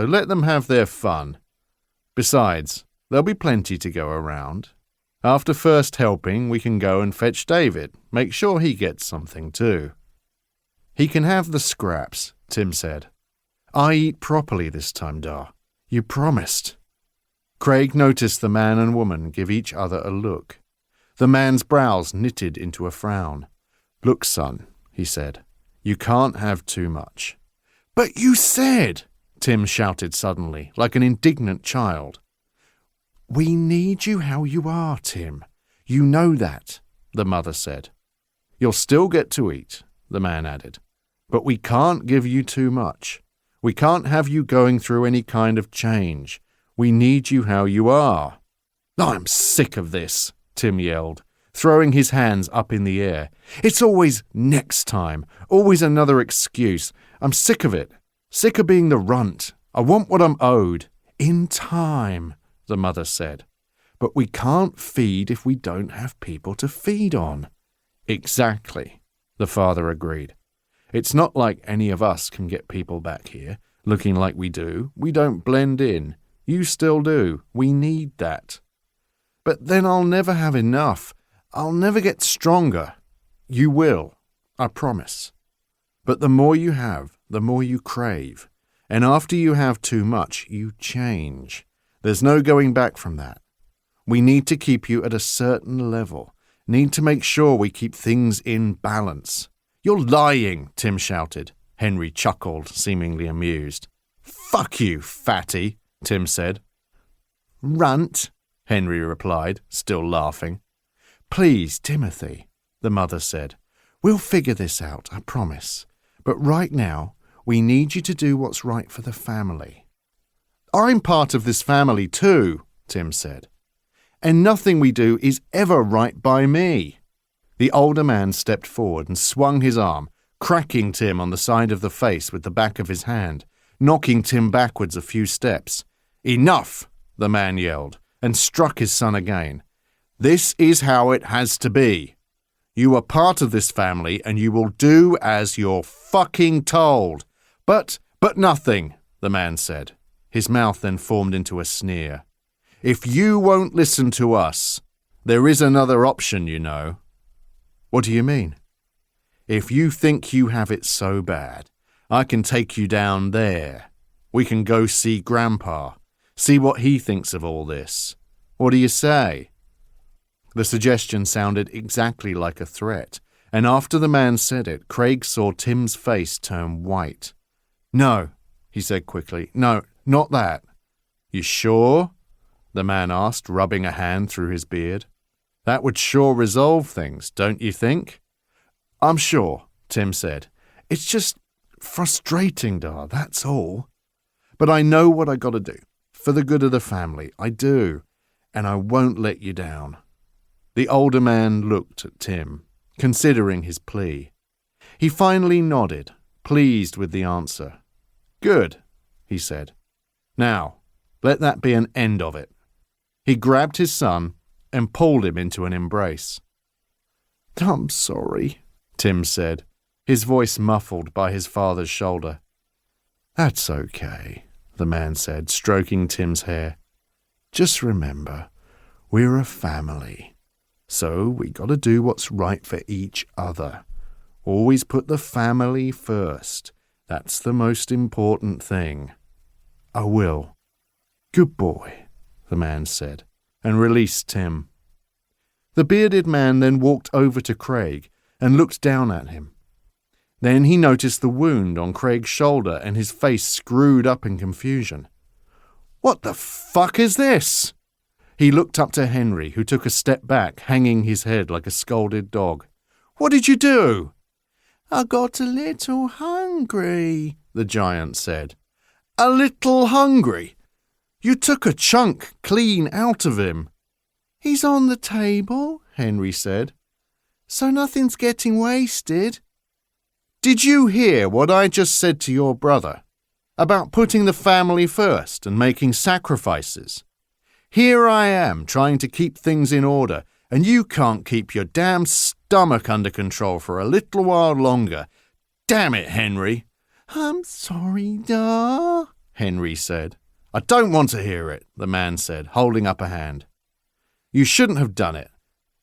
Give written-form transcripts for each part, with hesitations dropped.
So let them have their fun. Besides, there'll be plenty to go around. After first helping, we can go and fetch David. Make sure he gets something too." "He can have the scraps," Tim said. "I eat properly this time, Dar. You promised." Craig noticed the man and woman give each other a look. The man's brows knitted into a frown. "Look, son," he said, "you can't have too much." "But you said," Tim shouted suddenly, like an indignant child. "We need you how you are, Tim. You know that," the mother said. "You'll still get to eat," the man added, "but we can't give you too much. We can't have you going through any kind of change. We need you how you are." "I'm sick of this," Tim yelled, throwing his hands up in the air. "It's always next time, always another excuse. I'm sick of it. Sick of being the runt. I want what I'm owed. In time," the mother said. "But we can't feed if we don't have people to feed on." "Exactly," the father agreed. "It's not like any of us can get people back here, looking like we do. We don't blend in. You still do. We need that." "But then I'll never have enough. I'll never get stronger." "You will, I promise. But the more you have, the more you crave. And after you have too much, you change. There's no going back from that. We need to keep you at a certain level. Need to make sure we keep things in balance." "You're lying," Tim shouted. Henry chuckled, seemingly amused. "Fuck you, fatty," Tim said. "Runt," Henry replied, still laughing. "Please, Timothy," the mother said. "We'll figure this out, I promise. But right now, we need you to do what's right for the family." "I'm part of this family too," Tim said. "And nothing we do is ever right by me." The older man stepped forward and swung his arm, cracking Tim on the side of the face with the back of his hand, knocking Tim backwards a few steps. "Enough!" the man yelled, and struck his son again. "This is how it has to be. You are part of this family and you will do as you're fucking told. But nothing," the man said. His mouth then formed into a sneer. "If you won't listen to us, there is another option, you know." "What do you mean?" "If you think you have it so bad, I can take you down there. We can go see Grandpa, see what he thinks of all this. What do you say?" The suggestion sounded exactly like a threat, and after the man said it, Craig saw Tim's face turn white. "No," he said quickly. "No, not that." "You sure?" the man asked, rubbing a hand through his beard. "That would sure resolve things, don't you think?" "I'm sure," Tim said. "It's just frustrating, Dar, that's all. But I know what I gotta do. For the good of the family, I do. And I won't let you down." The older man looked at Tim, considering his plea. He finally nodded, pleased with the answer. "Good," he said. "Now, let that be an end of it." He grabbed his son and pulled him into an embrace. "I'm sorry," Tim said, his voice muffled by his father's shoulder. "That's okay," the man said, stroking Tim's hair. "Just remember, we're a family, so we gotta do what's right for each other. Always put the family first. That's the most important thing." "I will." "Good boy," the man said, and released Tim. The bearded man then walked over to Craig and looked down at him. Then he noticed the wound on Craig's shoulder and his face screwed up in confusion. "What the fuck is this?" He looked up to Henry, who took a step back, hanging his head like a scolded dog. "What did you do?" "I got a little hungry," the giant said. "A little hungry? You took a chunk clean out of him." "He's on the table," Henry said, "so nothing's getting wasted." "Did you hear what I just said to your brother? About putting the family first and making sacrifices? Here I am trying to keep things in order, and you can't keep your damn stomach under control for a little while longer. Damn it, Henry." "I'm sorry, Da," Henry said. I don't want to hear it, the man said, holding up a hand. You shouldn't have done it.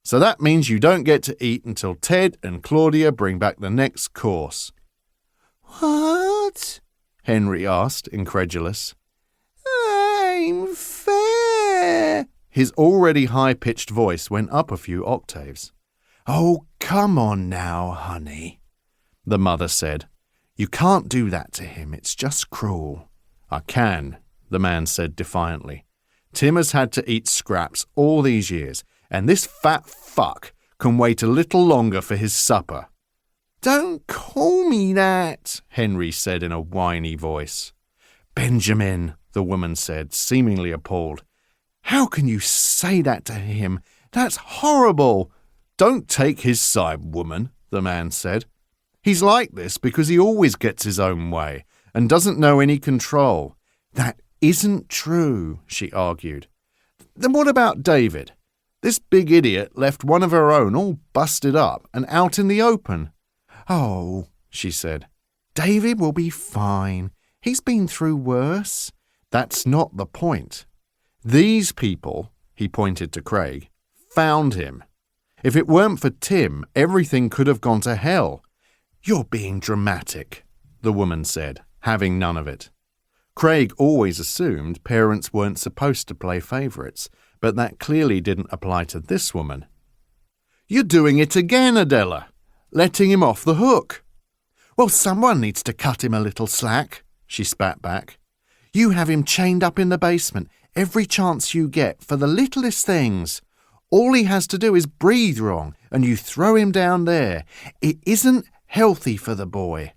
So that means you don't get to eat until Ted and Claudia bring back the next course. What? Henry asked, incredulous. I'm fair. His already high-pitched voice went up a few octaves. Oh, come on now, honey, the mother said. You can't do that to him. It's just cruel. I can, the man said defiantly. Tim has had to eat scraps all these years, and this fat fuck can wait a little longer for his supper. Don't call me that, Henry said in a whiny voice. Benjamin, the woman said, seemingly appalled. How can you say that to him? That's horrible. Don't take his side, woman, the man said. He's like this because he always gets his own way and doesn't know any control. That isn't true, she argued. Then what about David? This big idiot left one of her own all busted up and out in the open. Oh, she said, David will be fine. He's been through worse. That's not the point. These people, he pointed to Craig, found him. If it weren't for Tim, everything could have gone to hell. You're being dramatic, the woman said, having none of it. Craig always assumed parents weren't supposed to play favourites, but that clearly didn't apply to this woman. You're doing it again, Adela, letting him off the hook. Well, someone needs to cut him a little slack, she spat back. You have him chained up in the basement every chance you get for the littlest things. All he has to do is breathe wrong, and you throw him down there. It isn't healthy for the boy.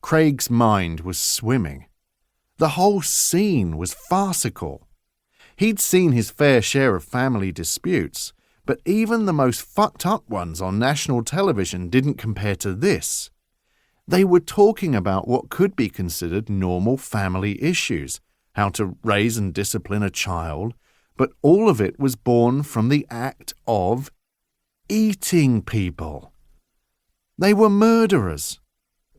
Craig's mind was swimming. The whole scene was farcical. He'd seen his fair share of family disputes, but even the most fucked up ones on national television didn't compare to this. They were talking about what could be considered normal family issues, how to raise and discipline a child, but all of it was born from the act of eating people. They were murderers,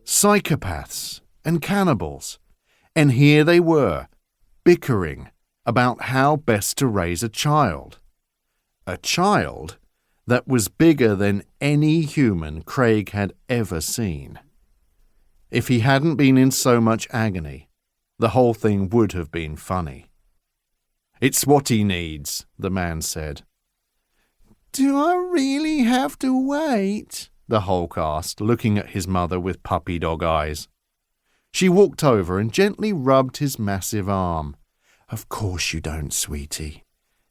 psychopaths, and cannibals. And here they were, bickering about how best to raise a child. A child that was bigger than any human Craig had ever seen. If he hadn't been in so much agony, the whole thing would have been funny. It's what he needs, the man said. Do I really have to wait? The Hulk asked, looking at his mother with puppy dog eyes. She walked over and gently rubbed his massive arm. Of course you don't, sweetie.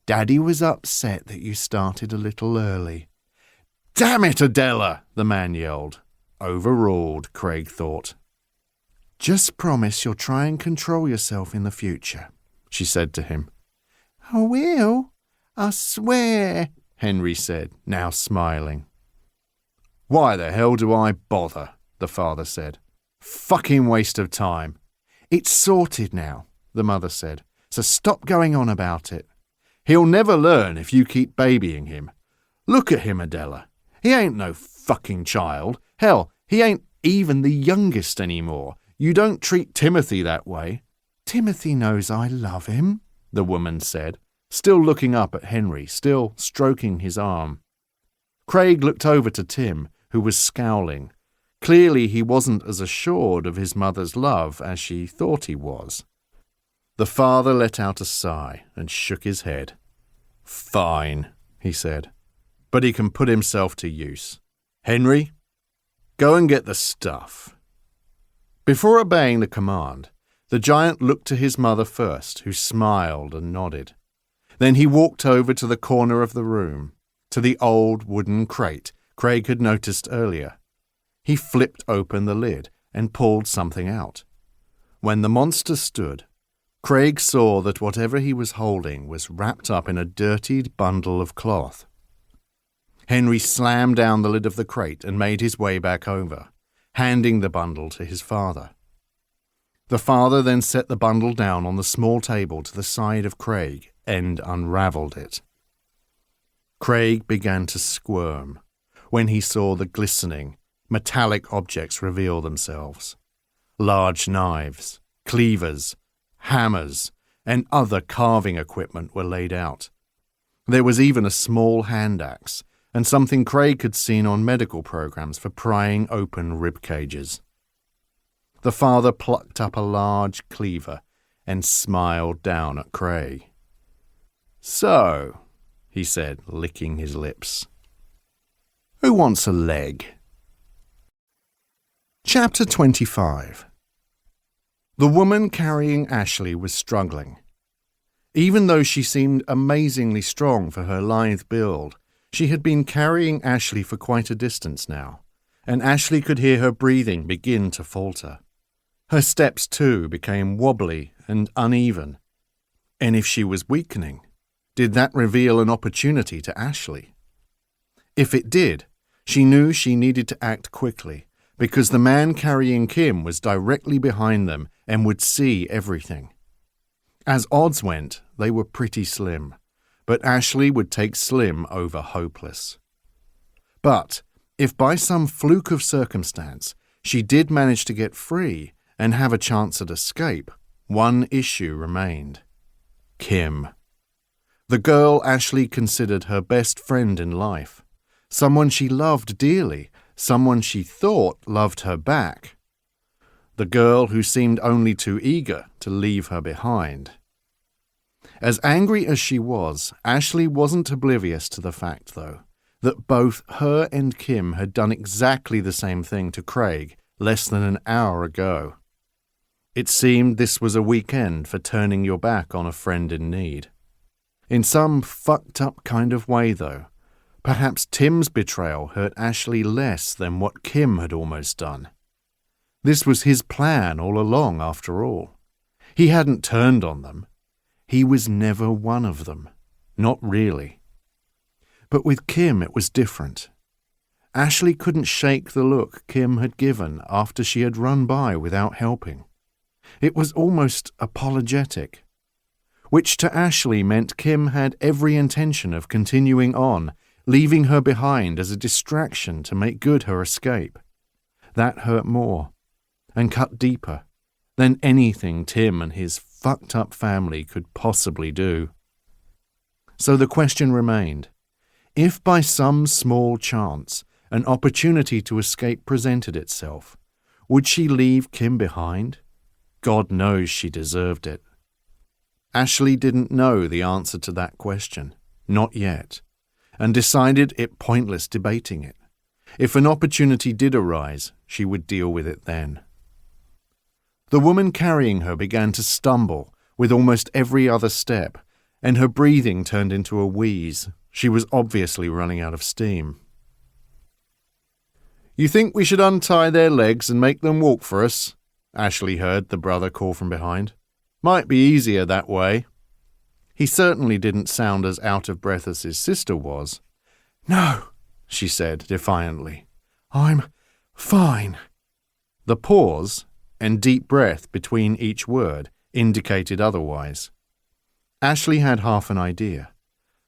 Daddy was upset that you started a little early. Damn it, Adela, the man yelled. Overruled, Craig thought. Just promise you'll try and control yourself in the future, she said to him. I will. I swear, Henry said, now smiling. Why the hell do I bother? The father said. Fucking waste of time. It's sorted now, the mother said, so stop going on about it. He'll never learn if you keep babying him. Look at him, Adela. He ain't no fucking child. Hell, he ain't even the youngest anymore. You don't treat Timothy that way. Timothy knows I love him, the woman said, still looking up at Henry, still stroking his arm. Craig looked over to Tim, who was scowling. Clearly he wasn't as assured of his mother's love as she thought he was. The father let out a sigh and shook his head. Fine, he said, but he can put himself to use. Henry, go and get the stuff. Before obeying the command, the giant looked to his mother first, who smiled and nodded. Then he walked over to the corner of the room, to the old wooden crate Craig had noticed earlier. He flipped open the lid and pulled something out. When the monster stood, Craig saw that whatever he was holding was wrapped up in a dirtied bundle of cloth. Henry slammed down the lid of the crate and made his way back over, handing the bundle to his father. The father then set the bundle down on the small table to the side of Craig and unravelled it. Craig began to squirm when he saw the glistening, metallic objects reveal themselves. Large knives, cleavers, hammers, and other carving equipment were laid out. There was even a small hand axe, and something Craig had seen on medical programs for prying open rib cages. The father plucked up a large cleaver and smiled down at Craig. "So," he said, licking his lips, "who wants a leg?" Chapter 25. The woman carrying Ashley was struggling. Even though she seemed amazingly strong for her lithe build, she had been carrying Ashley for quite a distance now, and Ashley could hear her breathing begin to falter. Her steps, too, became wobbly and uneven. And if she was weakening, did that reveal an opportunity to Ashley? If it did, she knew she needed to act quickly, because the man carrying Kim was directly behind them and would see everything. As odds went, they were pretty slim, but Ashley would take slim over hopeless. But if by some fluke of circumstance she did manage to get free and have a chance at escape, one issue remained. Kim. The girl Ashley considered her best friend in life, someone she loved dearly, someone she thought loved her back. The girl who seemed only too eager to leave her behind. As angry as she was, Ashley wasn't oblivious to the fact, though, that both her and Kim had done exactly the same thing to Craig less than an hour ago. It seemed this was a weekend for turning your back on a friend in need. In some fucked-up kind of way, though, perhaps Tim's betrayal hurt Ashley less than what Kim had almost done. This was his plan all along, after all. He hadn't turned on them. He was never one of them. Not really. But with Kim it was different. Ashley couldn't shake the look Kim had given after she had run by without helping. It was almost apologetic, which to Ashley meant Kim had every intention of continuing on, leaving her behind as a distraction to make good her escape. That hurt more, and cut deeper, than anything Tim and his fucked-up family could possibly do. So the question remained, if by some small chance an opportunity to escape presented itself, would she leave Kim behind? God knows she deserved it. Ashley didn't know the answer to that question, not yet, and decided it pointless debating it. If an opportunity did arise, she would deal with it then. The woman carrying her began to stumble with almost every other step, and her breathing turned into a wheeze. She was obviously running out of steam. "You think we should untie their legs and make them walk for us?" Ashley heard the brother call from behind. "Might be easier that way." He certainly didn't sound as out of breath as his sister was. "No," she said defiantly. "I'm fine." The pause and deep breath between each word indicated otherwise. Ashley had half an idea.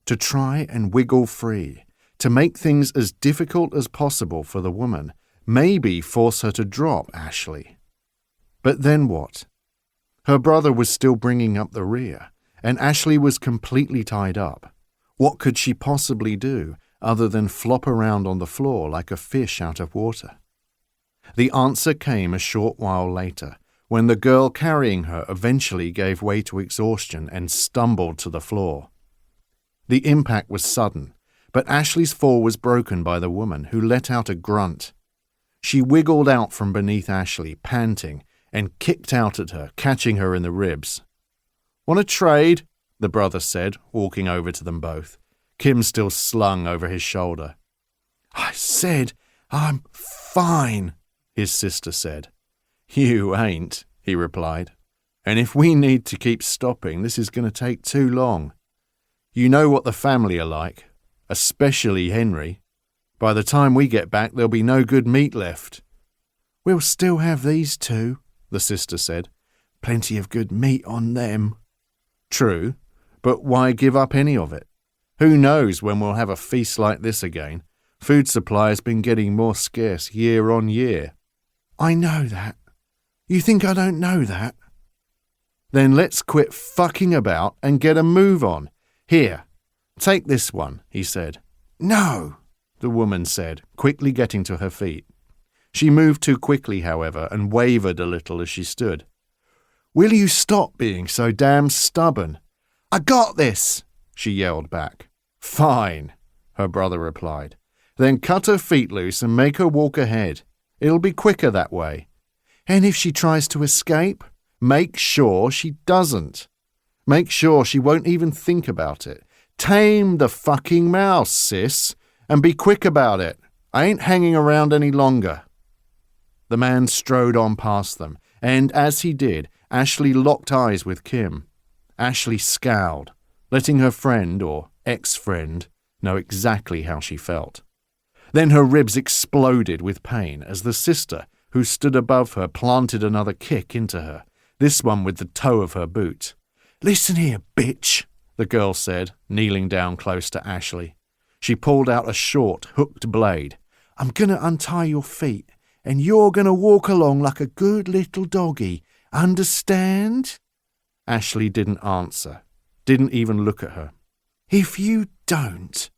To try and wiggle free, to make things as difficult as possible for the woman, maybe force her to drop Ashley. But then what? Her brother was still bringing up the rear, and Ashley was completely tied up. What could she possibly do other than flop around on the floor like a fish out of water? The answer came a short while later, when the girl carrying her eventually gave way to exhaustion and stumbled to the floor. The impact was sudden, but Ashley's fall was broken by the woman, who let out a grunt. She wiggled out from beneath Ashley, panting, and kicked out at her, catching her in the ribs. "Want to trade?" the brother said, walking over to them both, Kim still slung over his shoulder. "I said I'm fine," his sister said. "You ain't," he replied. "And if we need to keep stopping, this is going to take too long. You know what the family are like, especially Henry. By the time we get back, there'll be no good meat left." "We'll still have these two," the sister said. "Plenty of good meat on them." "True, but why give up any of it? Who knows when we'll have a feast like this again? Food supply has been getting more scarce year on year." "I know that. You think I don't know that?" Then let's quit fucking about and get a move on. Here, take this one, he said. No, the woman said, quickly getting to her feet. She moved too quickly, however, and wavered a little as she stood. Will you stop being so damn stubborn? I got this, she yelled back. Fine, her brother replied. Then cut her feet loose and make her walk ahead. It'll be quicker that way. And if she tries to escape? Make sure she doesn't. Make sure she won't even think about it. Tame the fucking mouse, sis, and be quick about it. I ain't hanging around any longer. The man strode on past them, and as he did, Ashley locked eyes with Kim. Ashley scowled, letting her friend, or ex-friend, know exactly how she felt. Then her ribs exploded with pain as the sister, who stood above her, planted another kick into her, this one with the toe of her boot. Listen here, bitch, the girl said, kneeling down close to Ashley. She pulled out a short, hooked blade. I'm going to untie your feet, and you're going to walk along like a good little doggy. Understand? Ashley didn't answer, didn't even look at her. If you don't,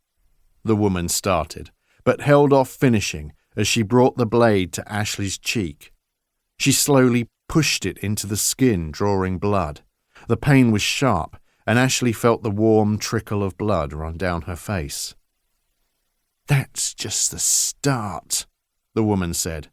the woman started, but held off finishing as she brought the blade to Ashley's cheek. She slowly pushed it into the skin, drawing blood. The pain was sharp, and Ashley felt the warm trickle of blood run down her face. That's just the start, the woman said.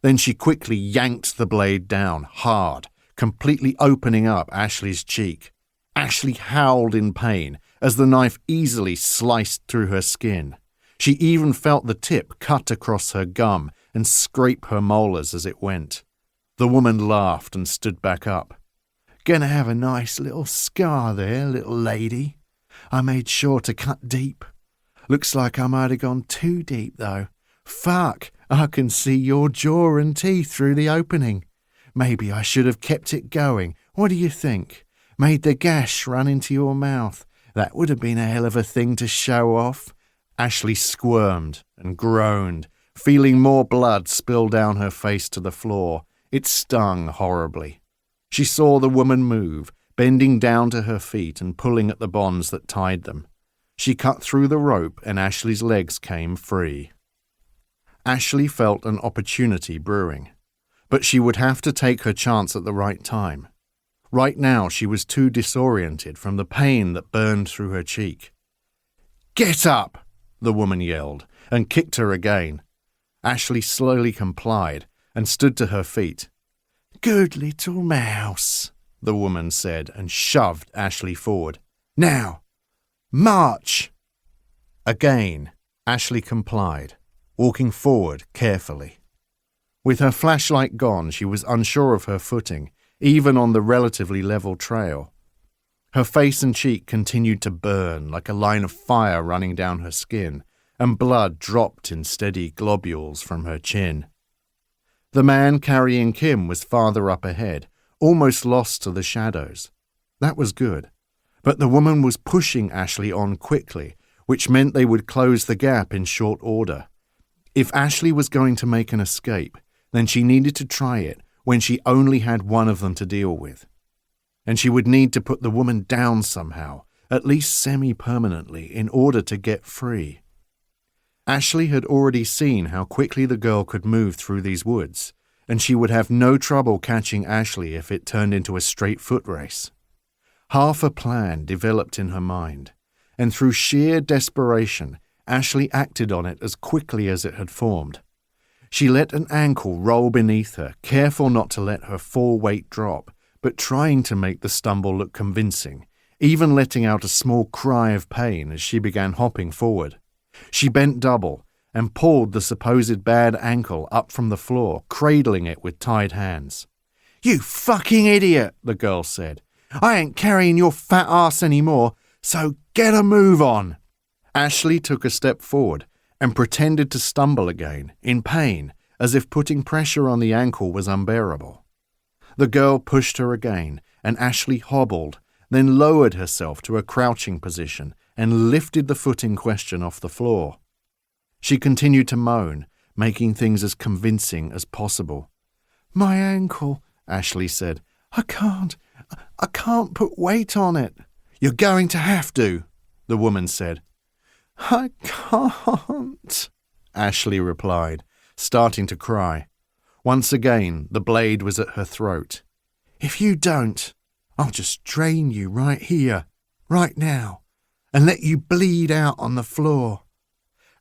Then she quickly yanked the blade down, hard, completely opening up Ashley's cheek. Ashley howled in pain as the knife easily sliced through her skin. She even felt the tip cut across her gum and scrape her molars as it went. The woman laughed and stood back up. Gonna have a nice little scar there, little lady. I made sure to cut deep. Looks like I might have gone too deep, though. Fuck, I can see your jaw and teeth through the opening. Maybe I should have kept it going. What do you think? Made the gash run into your mouth. That would have been a hell of a thing to show off. Ashley squirmed and groaned, feeling more blood spill down her face to the floor. It stung horribly. She saw the woman move, bending down to her feet and pulling at the bonds that tied them. She cut through the rope and Ashley's legs came free. Ashley felt an opportunity brewing, but she would have to take her chance at the right time. Right now she was too disoriented from the pain that burned through her cheek. "Get up!" the woman yelled, and kicked her again. Ashley slowly complied and stood to her feet. "Good little mouse," the woman said, and shoved Ashley forward. "Now, march!" Again, Ashley complied, walking forward carefully. With her flashlight gone, she was unsure of her footing, even on the relatively level trail. Her face and cheek continued to burn like a line of fire running down her skin, and blood dropped in steady globules from her chin. The man carrying Kim was farther up ahead, almost lost to the shadows. That was good. But the woman was pushing Ashley on quickly, which meant they would close the gap in short order. If Ashley was going to make an escape, then she needed to try it when she only had one of them to deal with. And she would need to put the woman down somehow, at least semi-permanently, in order to get free. Ashley had already seen how quickly the girl could move through these woods, and she would have no trouble catching Ashley if it turned into a straight foot race. Half a plan developed in her mind, and through sheer desperation, Ashley acted on it as quickly as it had formed. She let an ankle roll beneath her, careful not to let her full weight drop, but trying to make the stumble look convincing, even letting out a small cry of pain as she began hopping forward. She bent double and pulled the supposed bad ankle up from the floor, cradling it with tied hands. "You fucking idiot," the girl said. "I ain't carrying your fat ass anymore, so get a move on." Ashley took a step forward and pretended to stumble again, in pain, as if putting pressure on the ankle was unbearable. The girl pushed her again, and Ashley hobbled, then lowered herself to a crouching position and lifted the foot in question off the floor. She continued to moan, making things as convincing as possible. "My ankle," Ashley said. I I can't put weight on it. You're going to have to, the woman said. I can't, Ashley replied, starting to cry. Once again, the blade was at her throat. If you don't, I'll just drain you right here, right now, and let you bleed out on the floor.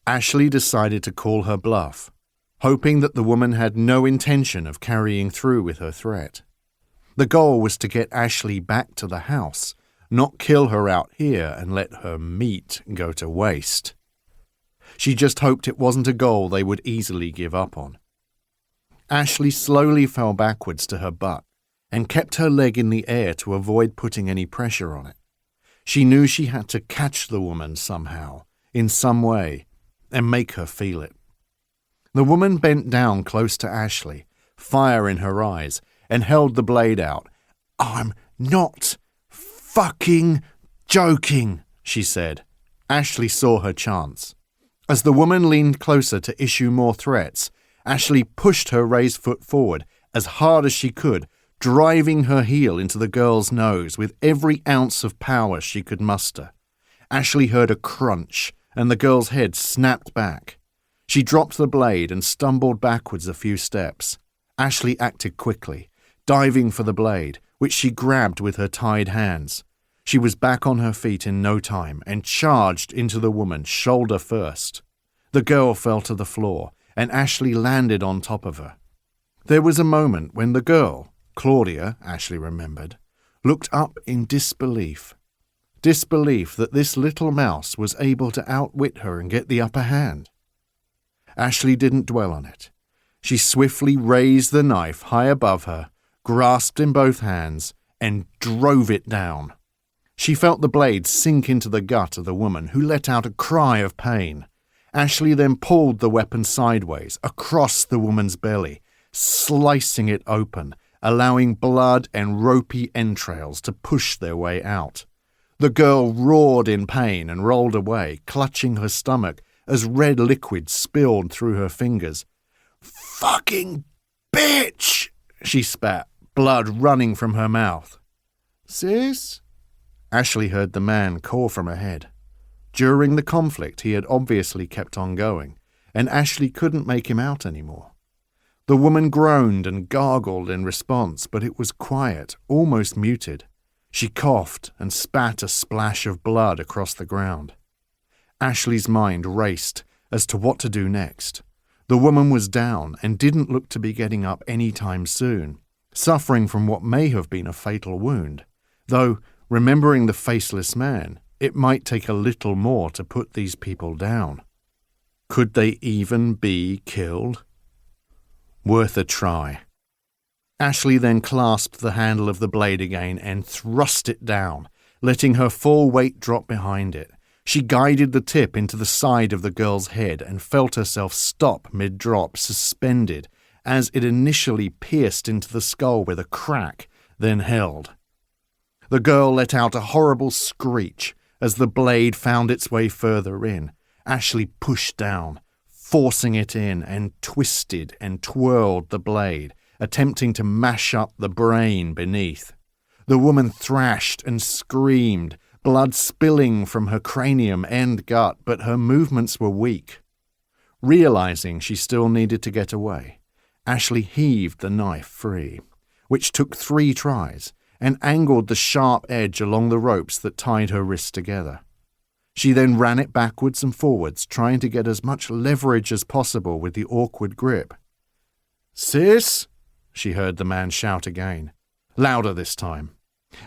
Ashley decided to call her bluff, hoping that the woman had no intention of carrying through with her threat. The goal was to get Ashley back to the house, not kill her out here and let her meat go to waste. She just hoped it wasn't a goal they would easily give up on. Ashley slowly fell backwards to her butt and kept her leg in the air to avoid putting any pressure on it. She knew she had to catch the woman somehow, in some way, and make her feel it. The woman bent down close to Ashley, fire in her eyes, and held the blade out. I'm not fucking joking, she said. Ashley saw her chance. As the woman leaned closer to issue more threats, Ashley pushed her raised foot forward as hard as she could, driving her heel into the girl's nose with every ounce of power she could muster. Ashley heard a crunch, and the girl's head snapped back. She dropped the blade and stumbled backwards a few steps. Ashley acted quickly, diving for the blade, which she grabbed with her tied hands. She was back on her feet in no time and charged into the woman, shoulder first. The girl fell to the floor, and Ashley landed on top of her. There was a moment when the girl, Claudia, Ashley remembered, looked up in disbelief. Disbelief that this little mouse was able to outwit her and get the upper hand. Ashley didn't dwell on it. She swiftly raised the knife high above her, grasped in both hands, and drove it down. She felt the blade sink into the gut of the woman, who let out a cry of pain. Ashley then pulled the weapon sideways, across the woman's belly, slicing it open, allowing blood and ropey entrails to push their way out. The girl roared in pain and rolled away, clutching her stomach as red liquid spilled through her fingers. "Fucking bitch!" she spat, blood running from her mouth. "Sis?" Ashley heard the man call from ahead. During the conflict, he had obviously kept on going, and Ashley couldn't make him out anymore. The woman groaned and gargled in response, but it was quiet, almost muted. She coughed and spat a splash of blood across the ground. Ashley's mind raced as to what to do next. The woman was down and didn't look to be getting up any time soon, suffering from what may have been a fatal wound, though, remembering the faceless man, it might take a little more to put these people down. Could they even be killed? Worth a try. Ashley then clasped the handle of the blade again and thrust it down, letting her full weight drop behind it. She guided the tip into the side of the girl's head and felt herself stop mid-drop, suspended, as it initially pierced into the skull with a crack, then held. The girl let out a horrible screech as the blade found its way further in. Ashley pushed down, forcing it in, and twisted and twirled the blade, attempting to mash up the brain beneath. The woman thrashed and screamed, blood spilling from her cranium and gut, but her movements were weak. Realizing she still needed to get away, Ashley heaved the knife free, which took 3 tries, and angled the sharp edge along the ropes that tied her wrists together. She then ran it backwards and forwards, trying to get as much leverage as possible with the awkward grip. "Sis?" she heard the man shout again, louder this time.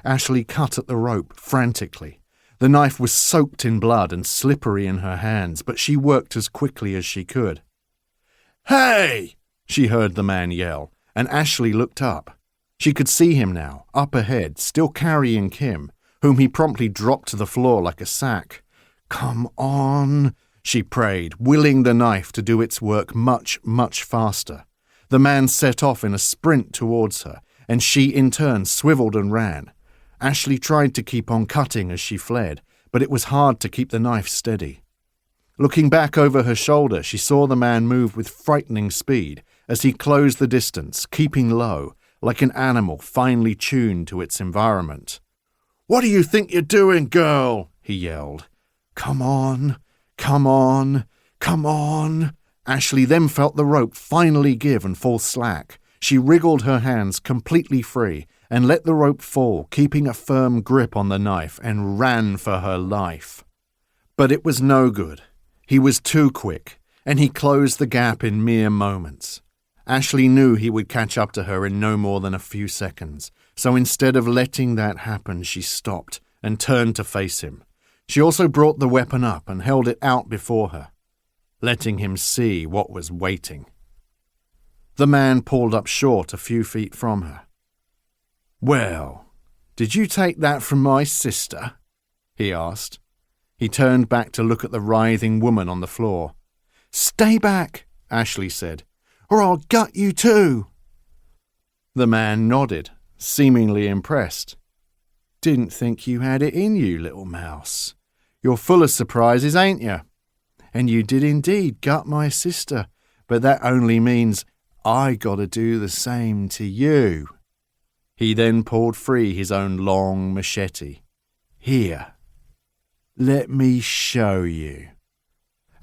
Ashley cut at the rope frantically. The knife was soaked in blood and slippery in her hands, but she worked as quickly as she could. "Hey!" she heard the man yell, and Ashley looked up. She could see him now, up ahead, still carrying Kim, whom he promptly dropped to the floor like a sack. "Come on," she prayed, willing the knife to do its work much, much faster. The man set off in a sprint towards her, and she in turn swiveled and ran. Ashley tried to keep on cutting as she fled, but it was hard to keep the knife steady. Looking back over her shoulder, she saw the man move with frightening speed as he closed the distance, keeping low, like an animal finely tuned to its environment. "What do you think you're doing, girl?" he yelled. "Come on, come on, come on." Ashley then felt the rope finally give and fall slack. She wriggled her hands completely free and let the rope fall, keeping a firm grip on the knife, and ran for her life. But it was no good. He was too quick, and he closed the gap in mere moments. Ashley knew he would catch up to her in no more than a few seconds, so instead of letting that happen, she stopped and turned to face him. She also brought the weapon up and held it out before her, letting him see what was waiting. The man pulled up short a few feet from her. "Well, did you take that from my sister?" he asked. He turned back to look at the writhing woman on the floor. "Stay back," Ashley said, "or I'll gut you too." The man nodded, seemingly impressed. "Didn't think you had it in you, little mouse. You're full of surprises, ain't you? And you did indeed gut my sister, but that only means I gotta do the same to you." He then pulled free his own long machete. "Here, let me show you."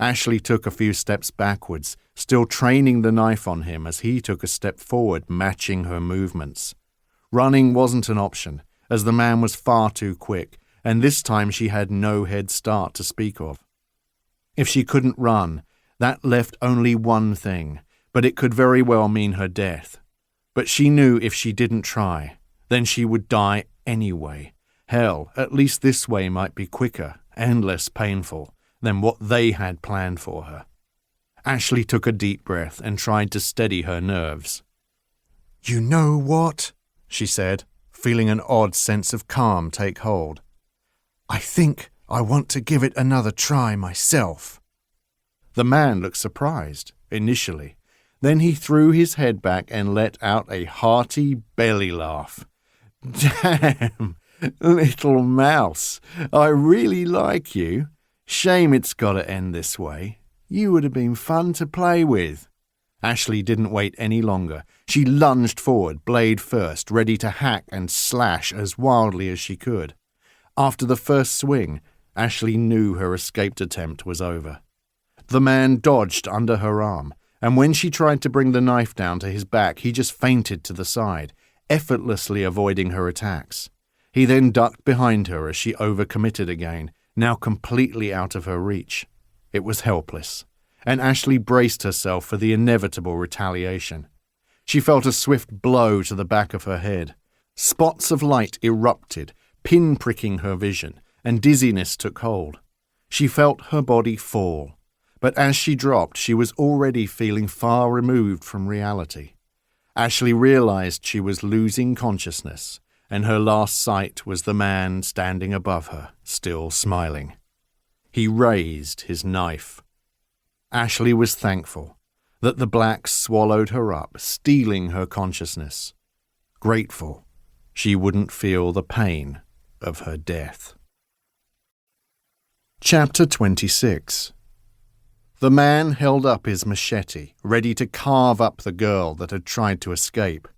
Ashley took a few steps backwards, still training the knife on him as he took a step forward, matching her movements. Running wasn't an option, as the man was far too quick, and this time she had no head start to speak of. If she couldn't run, that left only one thing, but it could very well mean her death. But she knew if she didn't try, then she would die anyway. Hell, at least this way might be quicker and less painful than what they had planned for her. Ashley took a deep breath and tried to steady her nerves. "You know what?" she said, feeling an odd sense of calm take hold. "I think I want to give it another try myself." The man looked surprised, initially. Then he threw his head back and let out a hearty belly laugh. "Damn, little mouse, I really like you. Shame it's got to end this way. You would have been fun to play with." Ashley didn't wait any longer. She lunged forward, blade first, ready to hack and slash as wildly as she could. After the first swing, Ashley knew her escaped attempt was over. The man dodged under her arm, and when she tried to bring the knife down to his back, he just feinted to the side, effortlessly avoiding her attacks. He then ducked behind her as she overcommitted again, now completely out of her reach. It was helpless, and Ashley braced herself for the inevitable retaliation. She felt a swift blow to the back of her head. Spots of light erupted, pin-pricking her vision, and dizziness took hold. She felt her body fall, but as she dropped, she was already feeling far removed from reality. Ashley realized she was losing consciousness, and her last sight was the man standing above her, still smiling. He raised his knife. Ashley was thankful that the black swallowed her up, stealing her consciousness. Grateful she wouldn't feel the pain of her death. Chapter 26. The man held up his machete, ready to carve up the girl that had tried to escape.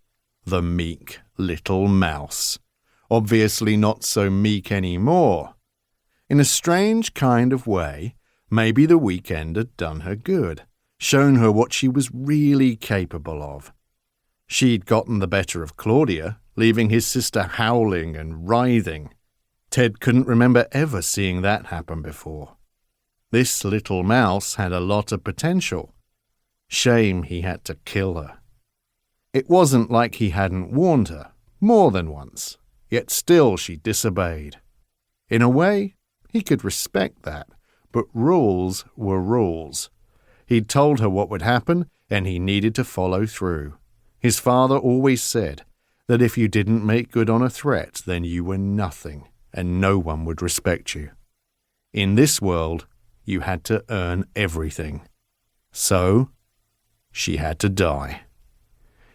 The meek little mouse. Obviously not so meek anymore. In a strange kind of way, maybe the weekend had done her good, shown her what she was really capable of. She'd gotten the better of Claudia, leaving his sister howling and writhing. Ted couldn't remember ever seeing that happen before. This little mouse had a lot of potential. Shame he had to kill her. It wasn't like he hadn't warned her, more than once, yet still she disobeyed. In a way, he could respect that, but rules were rules. He'd told her what would happen, and he needed to follow through. His father always said that if you didn't make good on a threat, then you were nothing, and no one would respect you. In this world, you had to earn everything. So, she had to die.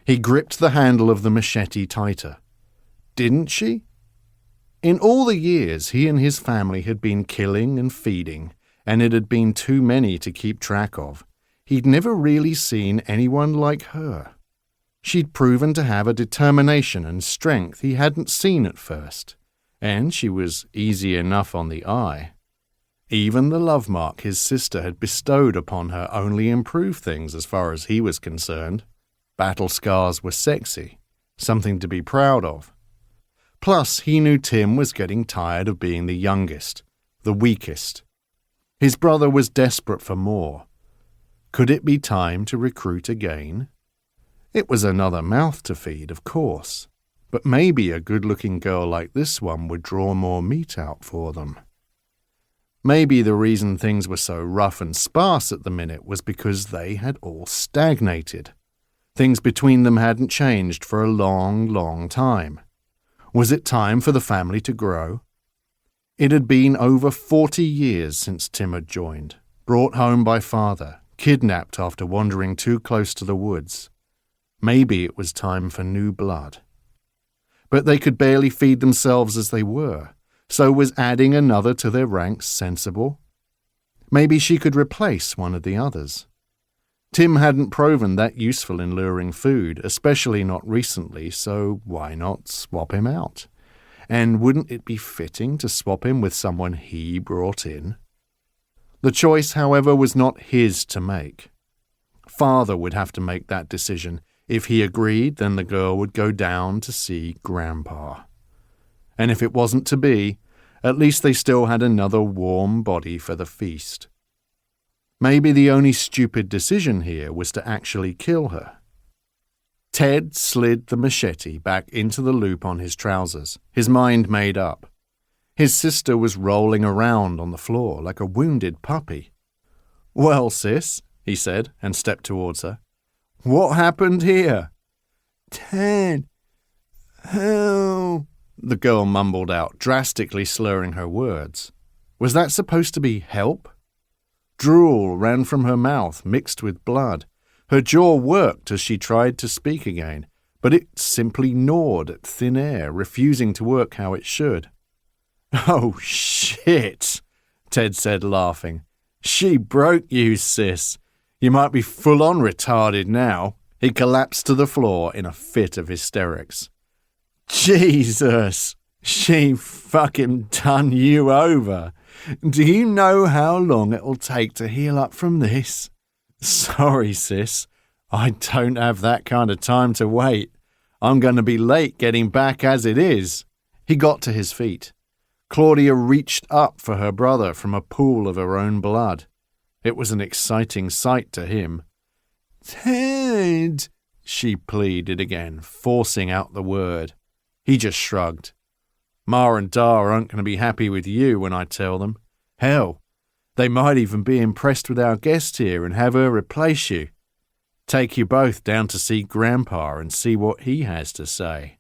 He gripped the handle of the machete tighter. Didn't she? In all the years he and his family had been killing and feeding, and it had been too many to keep track of, he'd never really seen anyone like her. She'd proven to have a determination and strength he hadn't seen at first, and she was easy enough on the eye. Even the love mark his sister had bestowed upon her only improved things as far as he was concerned. Battle scars were sexy, something to be proud of. Plus, he knew Tim was getting tired of being the youngest, the weakest. His brother was desperate for more. Could it be time to recruit again? It was another mouth to feed, of course, but maybe a good-looking girl like this one would draw more meat out for them. Maybe the reason things were so rough and sparse at the minute was because they had all stagnated. Things between them hadn't changed for a long, long time. Was it time for the family to grow? It had been over 40 years since Tim had joined, brought home by father, kidnapped after wandering too close to the woods. Maybe it was time for new blood. But they could barely feed themselves as they were, so was adding another to their ranks sensible? Maybe she could replace one of the others. Tim hadn't proven that useful in luring food, especially not recently, so why not swap him out? And wouldn't it be fitting to swap him with someone he brought in? The choice, however, was not his to make. Father would have to make that decision. If he agreed, then the girl would go down to see Grandpa. And if it wasn't to be, at least they still had another warm body for the feast. Maybe the only stupid decision here was to actually kill her. Ted slid the machete back into the loop on his trousers, his mind made up. His sister was rolling around on the floor like a wounded puppy. "Well, sis," he said, and stepped towards her. "What happened here?" "Ted, help," the girl mumbled out, drastically slurring her words. Was that supposed to be help? Drool ran from her mouth, mixed with blood. Her jaw worked as she tried to speak again, but it simply gnawed at thin air, refusing to work how it should. "Oh, shit," Ted said, laughing. "She broke you, sis. You might be full-on retarded now." He collapsed to the floor in a fit of hysterics. "Jesus, she fucking done you over. Do you know how long it'll take to heal up from this? Sorry, sis. I don't have that kind of time to wait. I'm going to be late getting back as it is." He got to his feet. Claudia reached up for her brother from a pool of her own blood. It was an exciting sight to him. "Ted," she pleaded again, forcing out the word. He just shrugged. "Ma and Da aren't going to be happy with you when I tell them. Hell, they might even be impressed with our guest here and have her replace you. Take you both down to see Grandpa and see what he has to say."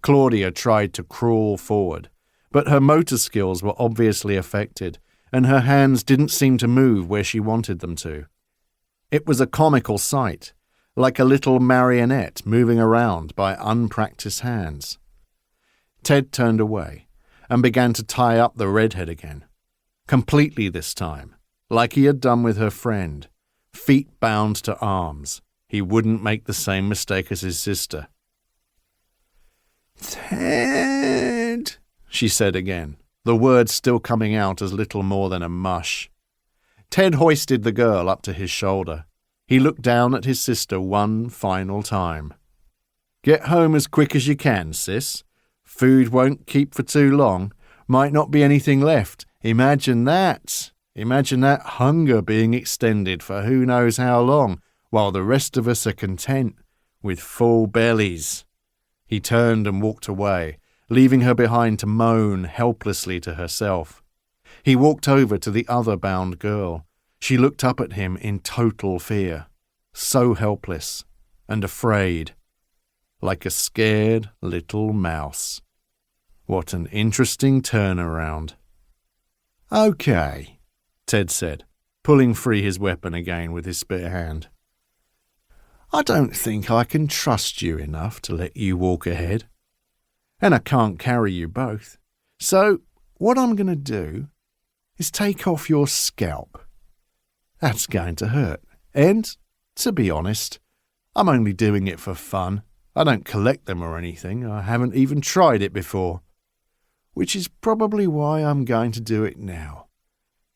Claudia tried to crawl forward, but her motor skills were obviously affected, and her hands didn't seem to move where she wanted them to. It was a comical sight, like a little marionette moving around by unpracticed hands. Ted turned away and began to tie up the redhead again, completely this time, like he had done with her friend, feet bound to arms. He wouldn't make the same mistake as his sister. "Ted," she said again, the words still coming out as little more than a mush. Ted hoisted the girl up to his shoulder. He looked down at his sister one final time. "Get home as quick as you can, sis. Food won't keep for too long. Might not be anything left. Imagine that. Imagine that hunger being extended for who knows how long, while the rest of us are content with full bellies." He turned and walked away, leaving her behind to moan helplessly to herself. He walked over to the other bound girl. She looked up at him in total fear, so helpless and afraid, like a scared little mouse. What an interesting turnaround. "Okay," Ted said, pulling free his weapon again with his spare hand. "I don't think I can trust you enough to let you walk ahead. And I can't carry you both. So what I'm going to do is take off your scalp. That's going to hurt. And, to be honest, I'm only doing it for fun. I don't collect them or anything. I haven't even tried it before. Which is probably why I'm going to do it now.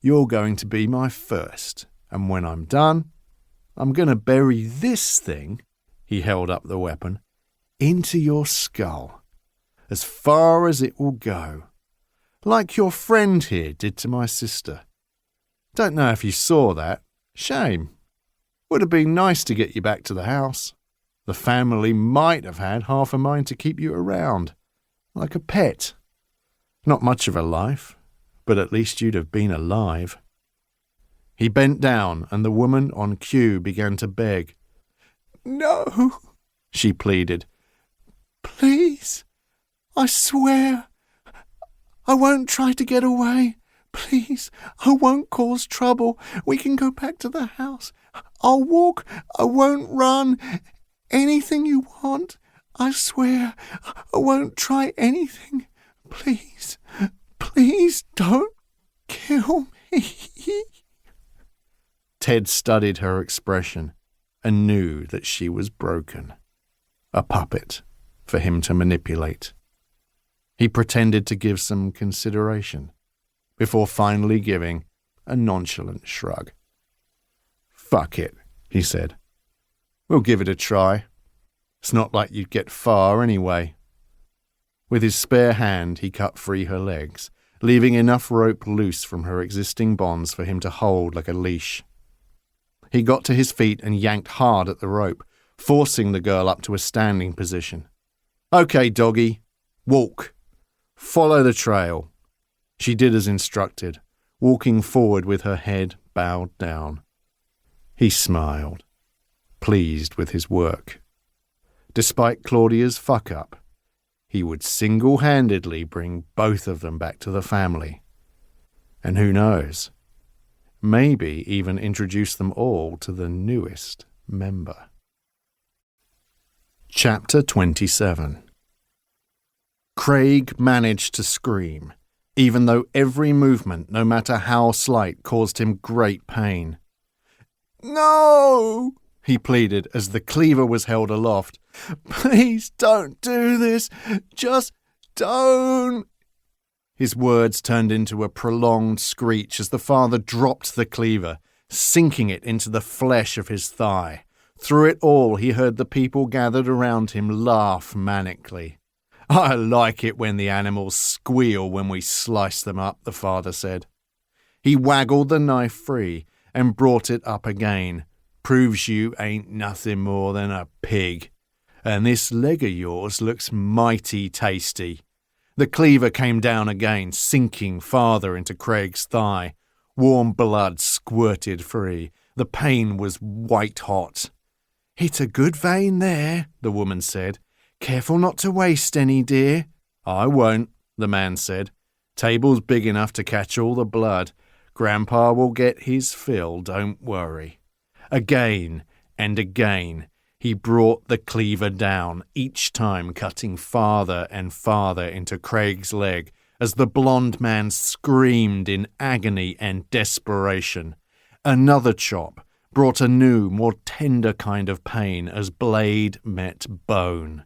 You're going to be my first, and when I'm done, I'm going to bury this thing," he held up the weapon, "into your skull, as far as it will go, like your friend here did to my sister. Don't know if you saw that. Shame. Would have been nice to get you back to the house. The family might have had half a mind to keep you around, like a pet. Not much of a life, but at least you'd have been alive." He bent down, and the woman on cue began to beg. "No," she pleaded. "Please, I swear. I won't try to get away. Please, I won't cause trouble. We can go back to the house. I'll walk. I won't run. Anything you want. I swear. I won't try anything. Please, please don't kill me." Ted studied her expression and knew that she was broken. A puppet for him to manipulate. He pretended to give some consideration before finally giving a nonchalant shrug. "Fuck it," he said. "We'll give it a try. It's not like you'd get far anyway." With his spare hand, he cut free her legs, leaving enough rope loose from her existing bonds for him to hold like a leash. He got to his feet and yanked hard at the rope, forcing the girl up to a standing position. "Okay, doggy, walk. Follow the trail." She did as instructed, walking forward with her head bowed down. He smiled, pleased with his work. Despite Claudia's fuck-up, he would single-handedly bring both of them back to the family. And who knows, maybe even introduce them all to the newest member. Chapter 27. Craig managed to scream, even though every movement, no matter how slight, caused him great pain. "No!" he pleaded as the cleaver was held aloft. "Please don't do this. Just don't." His words turned into a prolonged screech as the father dropped the cleaver, sinking it into the flesh of his thigh. Through it all, he heard the people gathered around him laugh manically. "I like it when the animals squeal when we slice them up," the father said. He waggled the knife free and brought it up again. "Proves you ain't nothing more than a pig. And this leg of yours looks mighty tasty." The cleaver came down again, sinking farther into Craig's thigh. Warm blood squirted free. The pain was white-hot. "Hit a good vein there," the woman said. "Careful not to waste any, dear." "I won't," the man said. "Table's big enough to catch all the blood. Grandpa will get his fill, don't worry." Again and again, he brought the cleaver down, each time cutting farther and farther into Craig's leg as the blond man screamed in agony and desperation. Another chop brought a new, more tender kind of pain as blade met bone.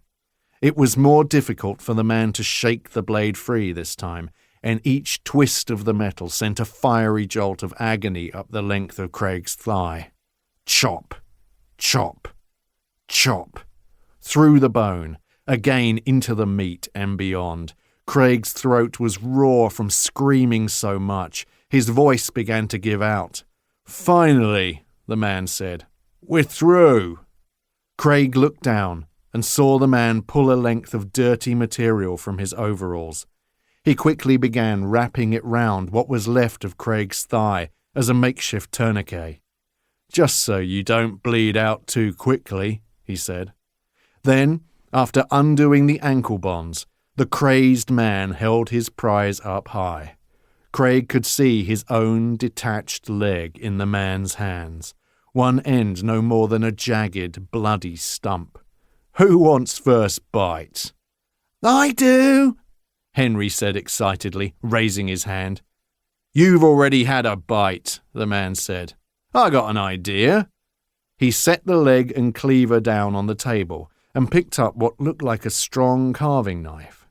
It was more difficult for the man to shake the blade free this time, and each twist of the metal sent a fiery jolt of agony up the length of Craig's thigh. Chop, chop, chop, through the bone, again into the meat and beyond. Craig's throat was raw from screaming so much. His voice began to give out. "Finally," the man said, "we're through." Craig looked down and saw the man pull a length of dirty material from his overalls. He quickly began wrapping it round what was left of Craig's thigh as a makeshift tourniquet. "Just so you don't bleed out too quickly," he said. Then, after undoing the ankle bonds, the crazed man held his prize up high. Craig could see his own detached leg in the man's hands, one end no more than a jagged, bloody stump. "Who wants first bite?" "I do," Henry said excitedly, raising his hand. "You've already had a bite," the man said. "I got an idea." He set the leg and cleaver down on the table and picked up what looked like a strong carving knife.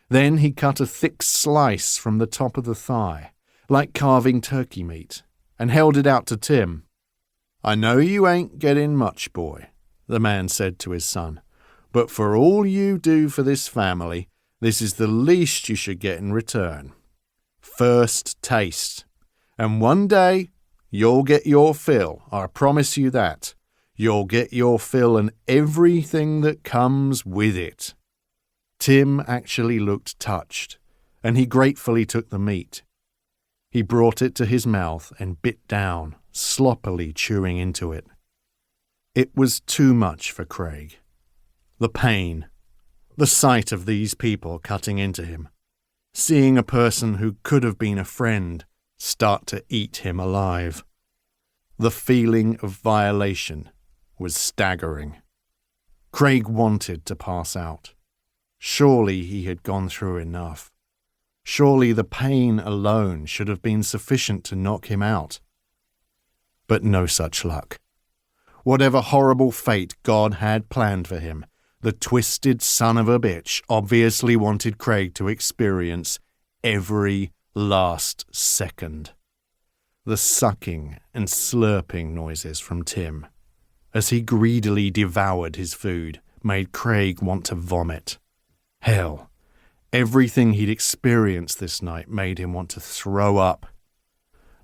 Then he cut a thick slice from the top of the thigh, like carving turkey meat, and held it out to Tim. "I know you ain't getting much, boy," the man said to his son, "but for all you do for this family, this is the least you should get in return. First taste. And one day, you'll get your fill, I promise you that. You'll get your fill and everything that comes with it." Tim actually looked touched, and he gratefully took the meat. He brought it to his mouth and bit down, sloppily chewing into it. It was too much for Craig. The pain, the sight of these people cutting into him, seeing a person who could have been a friend start to eat him alive. The feeling of violation was staggering. Craig wanted to pass out. Surely he had gone through enough. Surely the pain alone should have been sufficient to knock him out. But no such luck. Whatever horrible fate God had planned for him, the twisted son of a bitch obviously wanted Craig to experience every last second. The sucking and slurping noises from Tim, as he greedily devoured his food, made Craig want to vomit. Hell, everything he'd experienced this night made him want to throw up.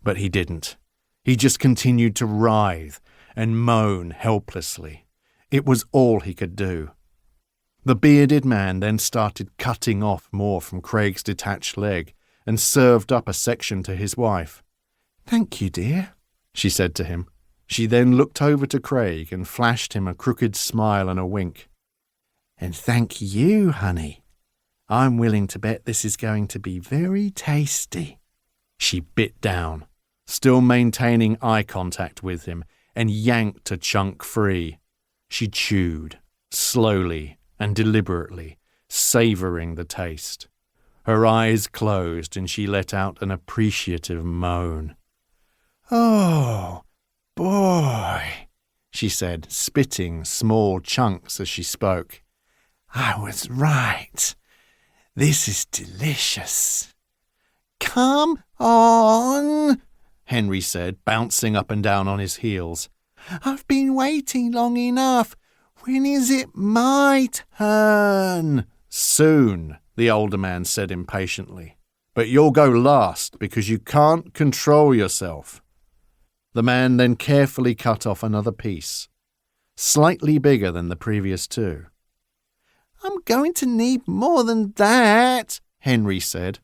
But he didn't. He just continued to writhe and moan helplessly. It was all he could do. The bearded man then started cutting off more from Craig's detached leg and served up a section to his wife. "Thank you, dear," she said to him. She then looked over to Craig and flashed him a crooked smile and a wink. "And thank you, honey. I'm willing to bet this is going to be very tasty." She bit down, still maintaining eye contact with him, and yanked a chunk free. She chewed, slowly and deliberately, savouring the taste. Her eyes closed and she let out an appreciative moan. "Oh, boy," she said, spitting small chunks as she spoke. "I was right. This is delicious." "Come on," Henry said, bouncing up and down on his heels. "I've been waiting long enough. When is it my turn?" "Soon," the older man said impatiently. "But you'll go last because you can't control yourself." The man then carefully cut off another piece, slightly bigger than the previous two. "I'm going to need more than that," Henry said.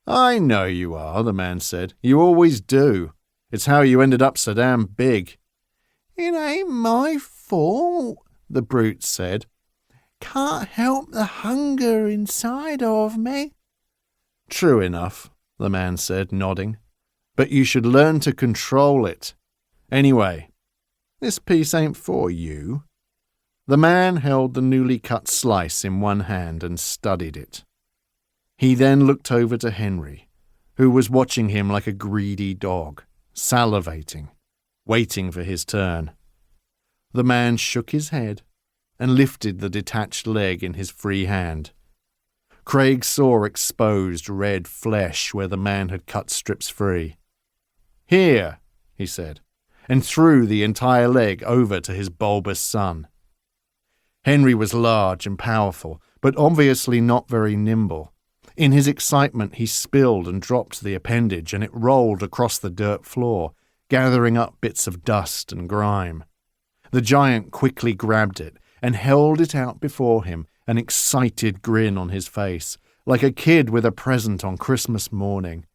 "I know you are," the man said. "You always do. It's how you ended up so damn big." "It ain't my fault," the brute said. "Can't help the hunger inside of me." "True enough," the man said, nodding. "But you should learn to control it. Anyway, this piece ain't for you." The man held the newly cut slice in one hand and studied it. He then looked over to Henry, who was watching him like a greedy dog, salivating, waiting for his turn. The man shook his head and lifted the detached leg in his free hand. Craig saw exposed red flesh where the man had cut strips free. "Here," he said, and threw the entire leg over to his bulbous son. Henry was large and powerful, but obviously not very nimble. In his excitement, he spilled and dropped the appendage, and it rolled across the dirt floor, gathering up bits of dust and grime. The giant quickly grabbed it and held it out before him, an excited grin on his face, like a kid with a present on Christmas morning.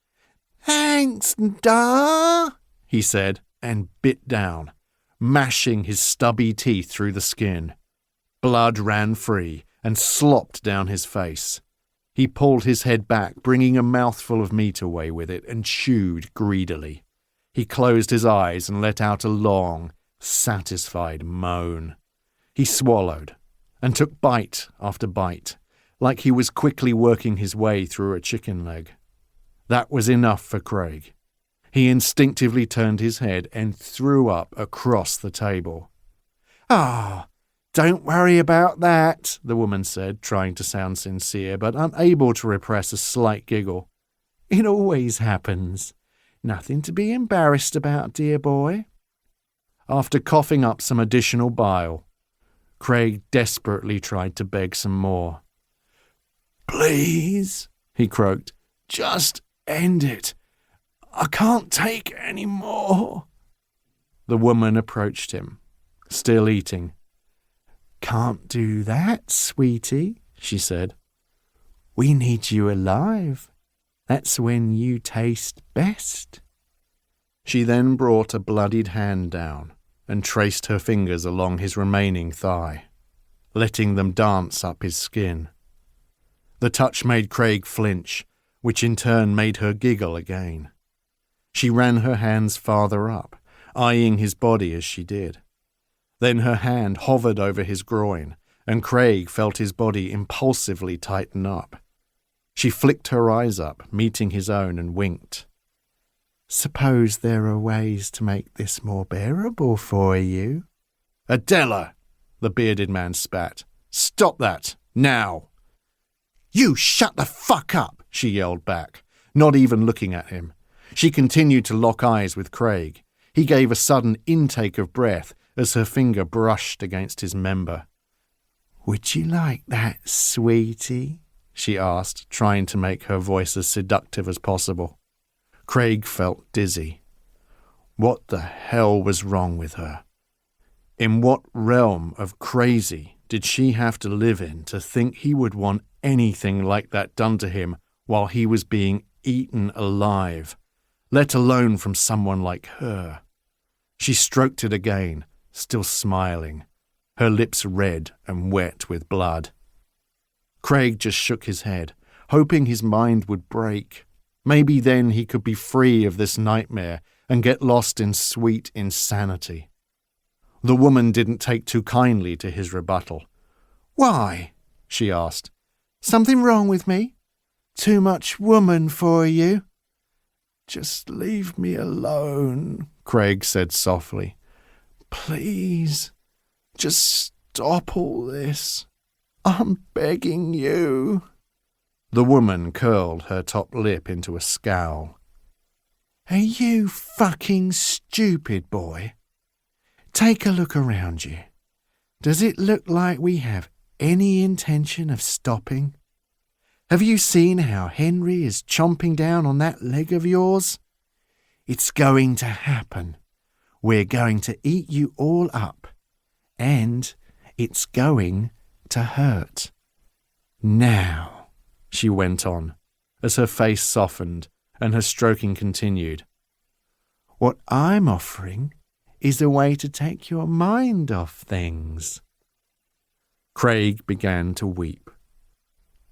"Thanks, Da," he said, and bit down, mashing his stubby teeth through the skin. Blood ran free and slopped down his face. He pulled his head back, bringing a mouthful of meat away with it, and chewed greedily. He closed his eyes and let out a long, satisfied moan. He swallowed and took bite after bite, like he was quickly working his way through a chicken leg. That was enough for Craig. He instinctively turned his head and threw up across the table. "Ah, Don't worry about that, the woman said, trying to sound sincere, but unable to repress a slight giggle. It always happens. Nothing to be embarrassed about, dear boy. After coughing up some additional bile, Craig desperately tried to beg some more. Please, he croaked, just end it. I can't take any more. The woman approached him, still eating. Can't do that, sweetie, she said. We need you alive. That's when you taste best. She then brought a bloodied hand down and traced her fingers along his remaining thigh, letting them dance up his skin. The touch made Craig flinch, which in turn made her giggle again. She ran her hands farther up, eyeing his body as she did. Then her hand hovered over his groin, and Craig felt his body impulsively tighten up. She flicked her eyes up, meeting his own, and winked. Suppose there are ways to make this more bearable for you? Adela! The bearded man spat. Stop that, now! You shut the fuck up, she yelled back, not even looking at him. She continued to lock eyes with Craig. He gave a sudden intake of breath as her finger brushed against his member. Would you like that, sweetie? She asked, trying to make her voice as seductive as possible. Craig felt dizzy. What the hell was wrong with her? In what realm of crazy did she have to live in to think he would want anything like that done to him while he was being eaten alive, let alone from someone like her? She stroked it again, still smiling, her lips red and wet with blood. Craig just shook his head, hoping his mind would break. Maybe then he could be free of this nightmare and get lost in sweet insanity. The woman didn't take too kindly to his rebuttal. Why? She asked. Something wrong with me? Too much woman for you? Just leave me alone, Craig said softly. Please, just stop all this. I'm begging you. The woman curled her top lip into a scowl. Are you fucking stupid, boy? Take a look around you. Does it look like we have any intention of stopping? Have you seen how Henry is chomping down on that leg of yours? It's going to happen. We're going to eat you all up. And it's going to hurt. Now, she went on, as her face softened and her stroking continued. What I'm offering is a way to take your mind off things. Craig began to weep.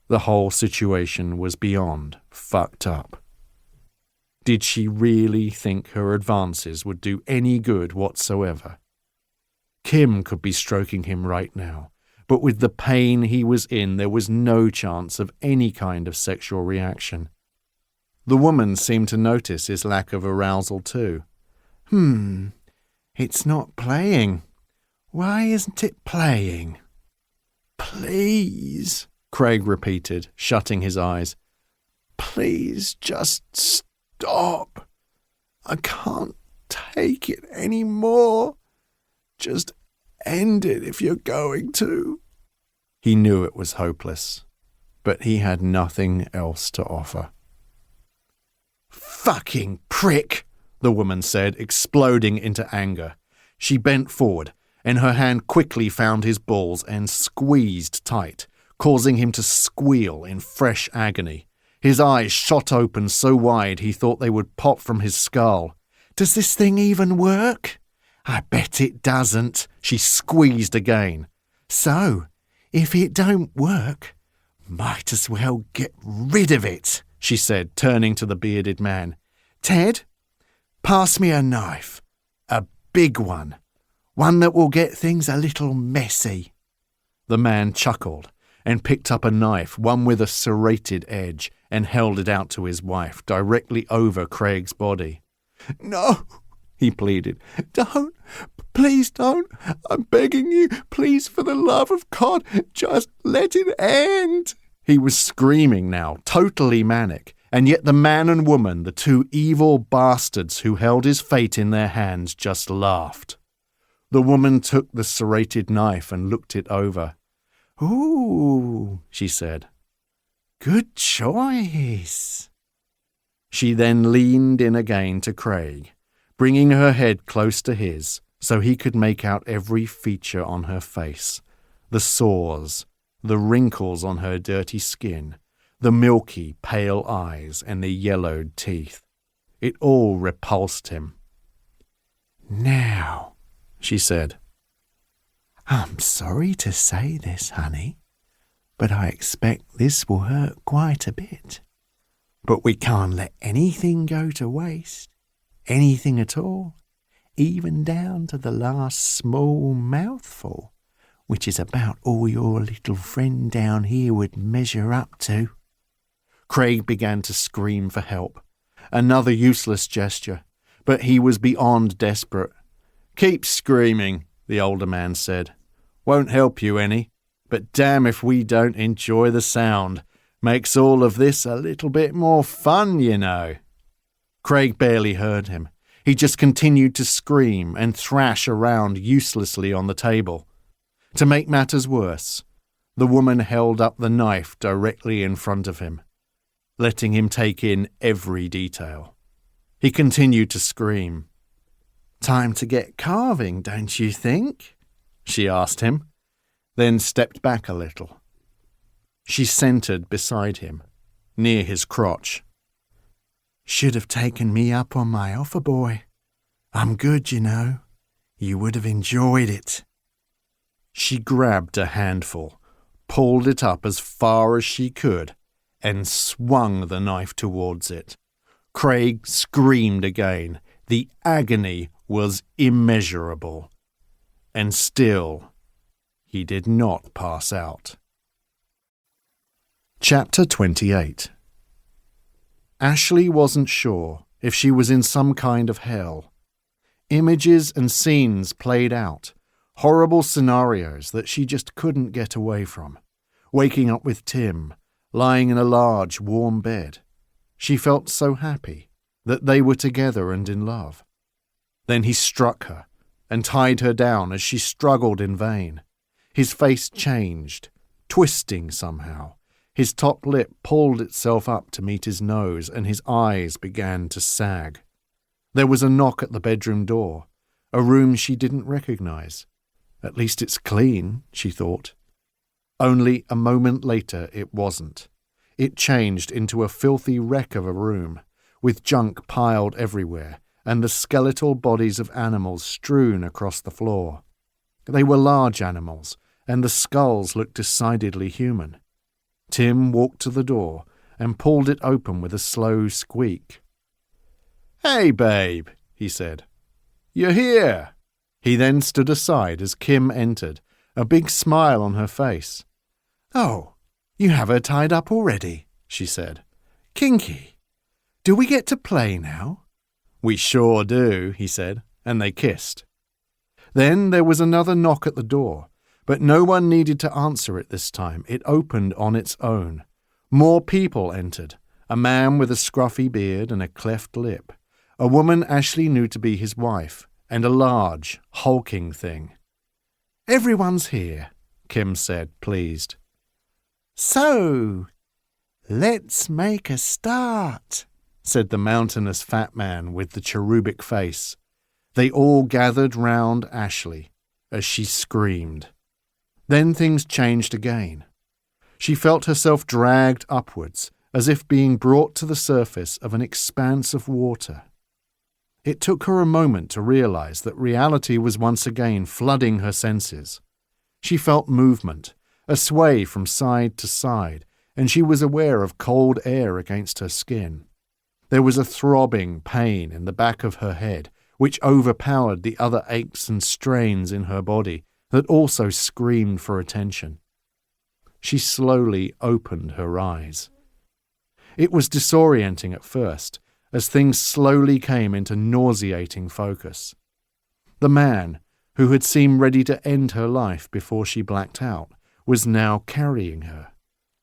The whole situation was beyond fucked up. Did she really think her advances would do any good whatsoever? Kim could be stroking him right now, but with the pain he was in, there was no chance of any kind of sexual reaction. The woman seemed to notice his lack of arousal too. It's not playing. Why isn't it playing? Please, Craig repeated, shutting his eyes. Please just stop. I can't take it anymore. Just end it if you're going to. He knew it was hopeless, but he had nothing else to offer. Fucking prick, the woman said, exploding into anger. She bent forward, and her hand quickly found his balls and squeezed tight, causing him to squeal in fresh agony. His eyes shot open so wide he thought they would pop from his skull. Does this thing even work? I bet it doesn't. She squeezed again. So, if it don't work, might as well get rid of it, she said, turning to the bearded man. Ted, pass me a knife. A big one. One that will get things a little messy. The man chuckled and picked up a knife, one with a serrated edge, and held it out to his wife, directly over Craig's body. No, he pleaded. Don't. Please don't. I'm begging you. Please, for the love of God, just let it end." He was screaming now, totally manic, and yet the man and woman, the two evil bastards who held his fate in their hands, just laughed. The woman took the serrated knife and looked it over. "Ooh," she said. "Good choice." She then leaned in again to Craig, bringing her head close to his so he could make out every feature on her face, the sores, the wrinkles on her dirty skin, the milky, pale eyes and the yellowed teeth. It all repulsed him. "Now," she said, "I'm sorry to say this, honey, but I expect this will hurt quite a bit. But we can't let anything go to waste, anything at all, even down to the last small mouthful, which is about all your little friend down here would measure up to." Craig began to scream for help. Another useless gesture, but he was beyond desperate. "Keep screaming," the older man said. "Won't help you any, but damn if we don't enjoy the sound. Makes all of this a little bit more fun, you know." Craig barely heard him. He just continued to scream and thrash around uselessly on the table. To make matters worse, the woman held up the knife directly in front of him, letting him take in every detail. He continued to scream. "Time to get carving, don't you think?" she asked him, then stepped back a little. She centered beside him, near his crotch. "Should have taken me up on my offer, boy. I'm good, you know. You would have enjoyed it." She grabbed a handful, pulled it up as far as she could, and swung the knife towards it. Craig screamed again. The agony was immeasurable. And still, he did not pass out. Chapter 28. Ashley wasn't sure if she was in some kind of hell. Images and scenes played out, horrible scenarios that she just couldn't get away from. Waking up with Tim, lying in a large, warm bed. She felt so happy that they were together and in love. Then he struck her and tied her down as she struggled in vain. His face changed, twisting somehow. His top lip pulled itself up to meet his nose, and his eyes began to sag. There was a knock at the bedroom door, a room she didn't recognize. At least it's clean, she thought. Only a moment later it wasn't. It changed into a filthy wreck of a room, with junk piled everywhere, and the skeletal bodies of animals strewn across the floor. They were large animals, and the skulls looked decidedly human. Tim walked to the door and pulled it open with a slow squeak. "Hey, babe," he said. "You're here." He then stood aside as Kim entered, a big smile on her face. "Oh, you have her tied up already," she said. "Kinky. Do we get to play now?" "We sure do," he said, and they kissed. Then there was another knock at the door, but no one needed to answer it this time. It opened on its own. More people entered, a man with a scruffy beard and a cleft lip, a woman Ashley knew to be his wife, and a large, hulking thing. "Everyone's here," Kim said, pleased. "So, let's make a start," said the mountainous fat man with the cherubic face. They all gathered round Ashley as she screamed. Then things changed again. She felt herself dragged upwards, as if being brought to the surface of an expanse of water. It took her a moment to realize that reality was once again flooding her senses. She felt movement, a sway from side to side, and she was aware of cold air against her skin. There was a throbbing pain in the back of her head, which overpowered the other aches and strains in her body that also screamed for attention. She slowly opened her eyes. It was disorienting at first, as things slowly came into nauseating focus. The man, who had seemed ready to end her life before she blacked out, was now carrying her,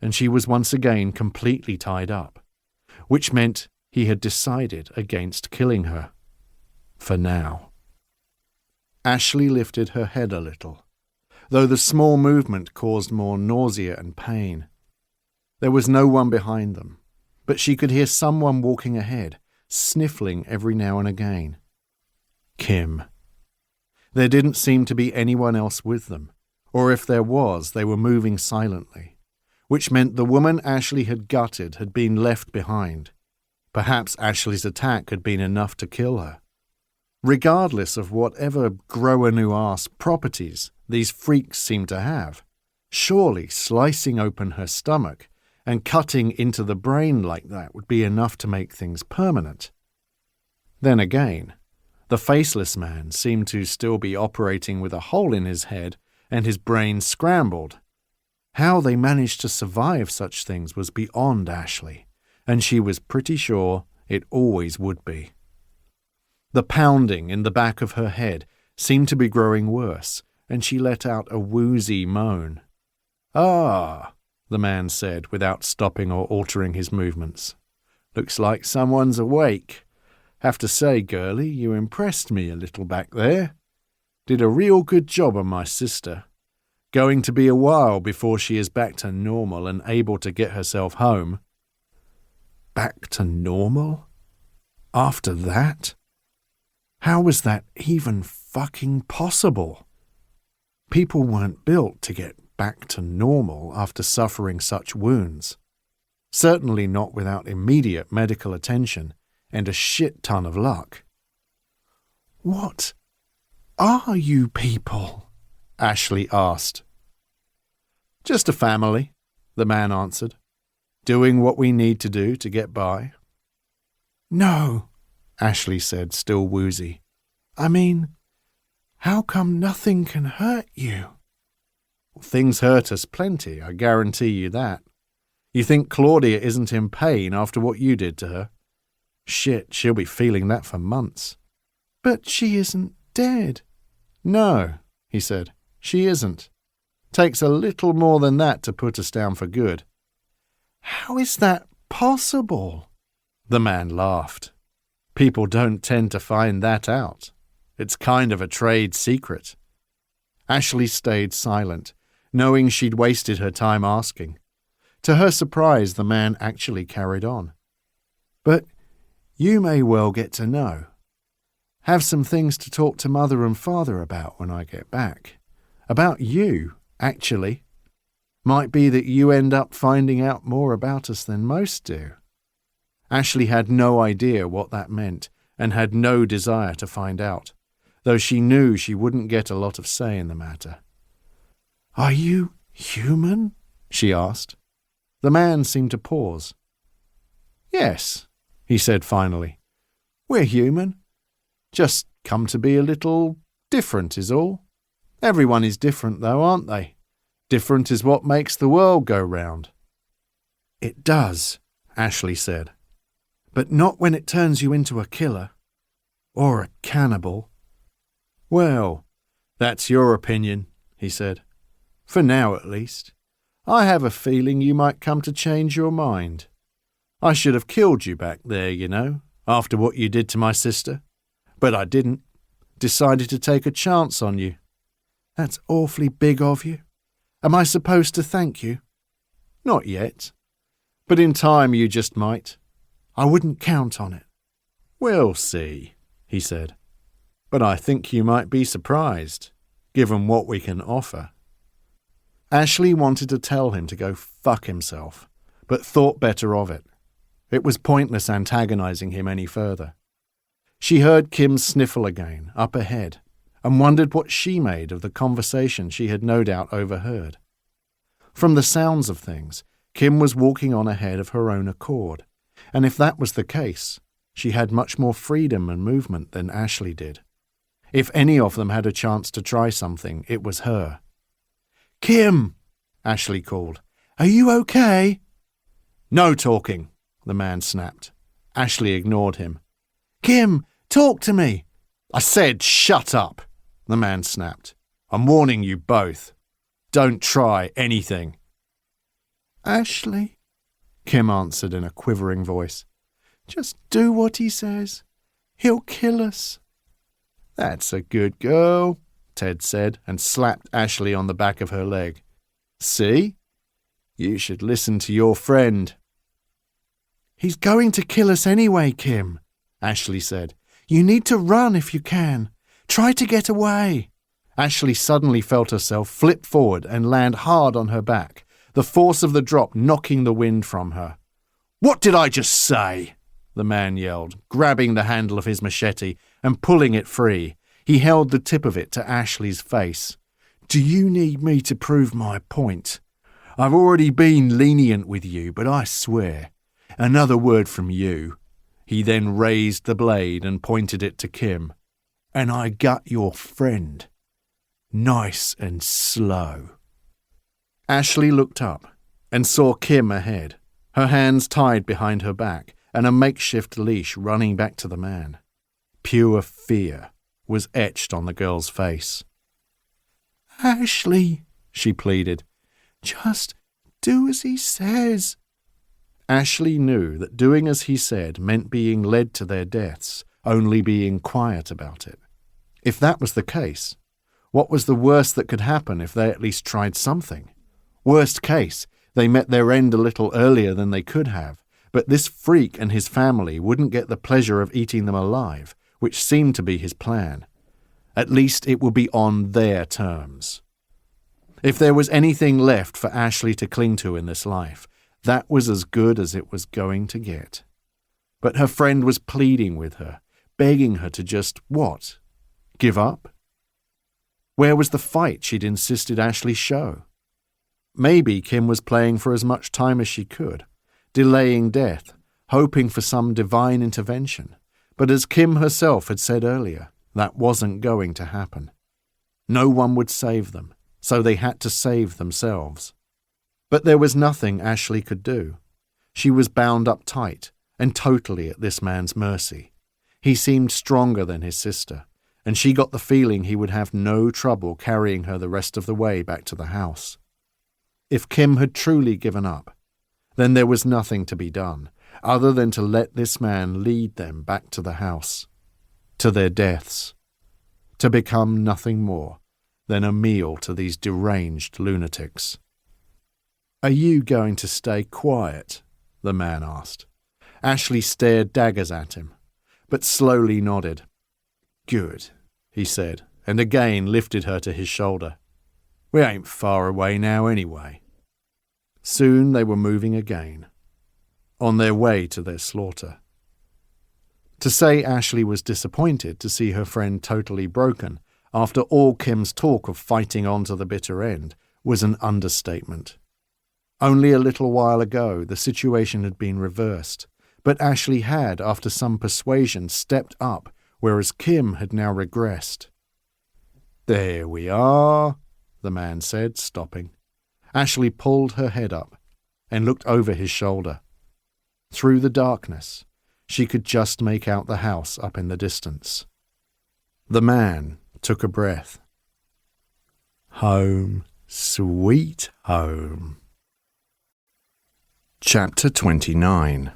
and she was once again completely tied up, which meant he had decided against killing her. For now. Ashley lifted her head a little, though the small movement caused more nausea and pain. There was no one behind them, but she could hear someone walking ahead, sniffling every now and again. Kim. There didn't seem to be anyone else with them, or if there was, they were moving silently, which meant the woman Ashley had gutted had been left behind. Perhaps Ashley's attack had been enough to kill her. Regardless of whatever grow-a-new-arse properties these freaks seemed to have, surely slicing open her stomach and cutting into the brain like that would be enough to make things permanent. Then again, the faceless man seemed to still be operating with a hole in his head and his brain scrambled. How they managed to survive such things was beyond Ashley, and she was pretty sure it always would be. The pounding in the back of her head seemed to be growing worse, and she let out a woozy moan. "Ah," the man said without stopping or altering his movements. "Looks like someone's awake. Have to say, girlie, you impressed me a little back there. Did a real good job on my sister. Going to be a while before she is back to normal and able to get herself home." Back to normal? After that? How was that even fucking possible? People weren't built to get back to normal after suffering such wounds. Certainly not without immediate medical attention and a shit ton of luck. "What are you people?" Ashley asked. "Just a family," the man answered. "Doing what we need to do to get by." "No," Ashley said, still woozy. "I mean, how come nothing can hurt you?" "Things hurt us plenty, I guarantee you that. You think Claudia isn't in pain after what you did to her? Shit, she'll be feeling that for months." "But she isn't dead." "No," he said, "she isn't. Takes a little more than that to put us down for good." "How is that possible?" The man laughed. "People don't tend to find that out. It's kind of a trade secret." Ashley stayed silent, knowing she'd wasted her time asking. To her surprise, the man actually carried on. "But you may well get to know. Have some things to talk to Mother and Father about when I get back. About you, actually. Might be that you end up finding out more about us than most do." Ashley had no idea what that meant and had no desire to find out, though she knew she wouldn't get a lot of say in the matter. "Are you human?" she asked. The man seemed to pause. "Yes," he said finally. "We're human. Just come to be a little different is all. Everyone is different though, aren't they? Different is what makes the world go round." "It does," Ashley said. "But not when it turns you into a killer. Or a cannibal." "Well, that's your opinion," he said. "For now, at least. I have a feeling you might come to change your mind. I should have killed you back there, you know, after what you did to my sister. But I didn't. Decided to take a chance on you." "That's awfully big of you. Am I supposed to thank you?" "Not yet. But in time you just might. I wouldn't count on it." "We'll see," he said. "But I think you might be surprised, given what we can offer." Ashley wanted to tell him to go fuck himself, but thought better of it. It was pointless antagonizing him any further. She heard Kim sniffle again, up ahead, and wondered what she made of the conversation she had no doubt overheard. From the sounds of things, Kim was walking on ahead of her own accord, and if that was the case, she had much more freedom and movement than Ashley did. If any of them had a chance to try something, it was her. "Kim!" Ashley called. "Are you okay?" "No talking," the man snapped. Ashley ignored him. "Kim, talk to me!" "I said shut up," the man snapped. I'm warning you both. Don't try anything. Ashley, Kim answered in a quivering voice, just do what he says. He'll kill us. That's a good girl, Ted said, and slapped Ashley on the back of her leg. See? You should listen to your friend. He's going to kill us anyway, Kim, Ashley said. You need to run if you can. Try to get away. Ashley suddenly felt herself flip forward and land hard on her back, the force of the drop knocking the wind from her. What did I just say? The man yelled, grabbing the handle of his machete and pulling it free. He held the tip of it to Ashley's face. Do you need me to prove my point? I've already been lenient with you, but I swear, another word from you. He then raised the blade and pointed it to Kim. And I got your friend. Nice and slow. Ashley looked up and saw Kim ahead, her hands tied behind her back and a makeshift leash running back to the man. Pure fear was etched on the girl's face. Ashley, she pleaded, just do as he says. Ashley knew that doing as he said meant being led to their deaths, only being quiet about it. If that was the case, what was the worst that could happen if they at least tried something? Worst case, they met their end a little earlier than they could have, but this freak and his family wouldn't get the pleasure of eating them alive, which seemed to be his plan. At least it would be on their terms. If there was anything left for Ashley to cling to in this life, that was as good as it was going to get. But her friend was pleading with her, begging her to just, what? Give up? Where was the fight she'd insisted Ashley show? Maybe Kim was playing for as much time as she could, delaying death, hoping for some divine intervention. But as Kim herself had said earlier, that wasn't going to happen. No one would save them, so they had to save themselves. But there was nothing Ashley could do. She was bound up tight and totally at this man's mercy. He seemed stronger than his sister, and she got the feeling he would have no trouble carrying her the rest of the way back to the house. If Kim had truly given up, then there was nothing to be done other than to let this man lead them back to the house, to their deaths, to become nothing more than a meal to these deranged lunatics. Are you going to stay quiet? The man asked. Ashley stared daggers at him, but slowly nodded. Good, he said, and again lifted her to his shoulder. We ain't far away now anyway. Soon they were moving again, on their way to their slaughter. To say Ashley was disappointed to see her friend totally broken after all Kim's talk of fighting on to the bitter end was an understatement. Only a little while ago the situation had been reversed, but Ashley had, after some persuasion, stepped up, whereas Kim had now regressed. There we are, the man said, stopping. Ashley pulled her head up and looked over his shoulder. Through the darkness, she could just make out the house up in the distance. The man took a breath. Home, sweet home. Chapter 29.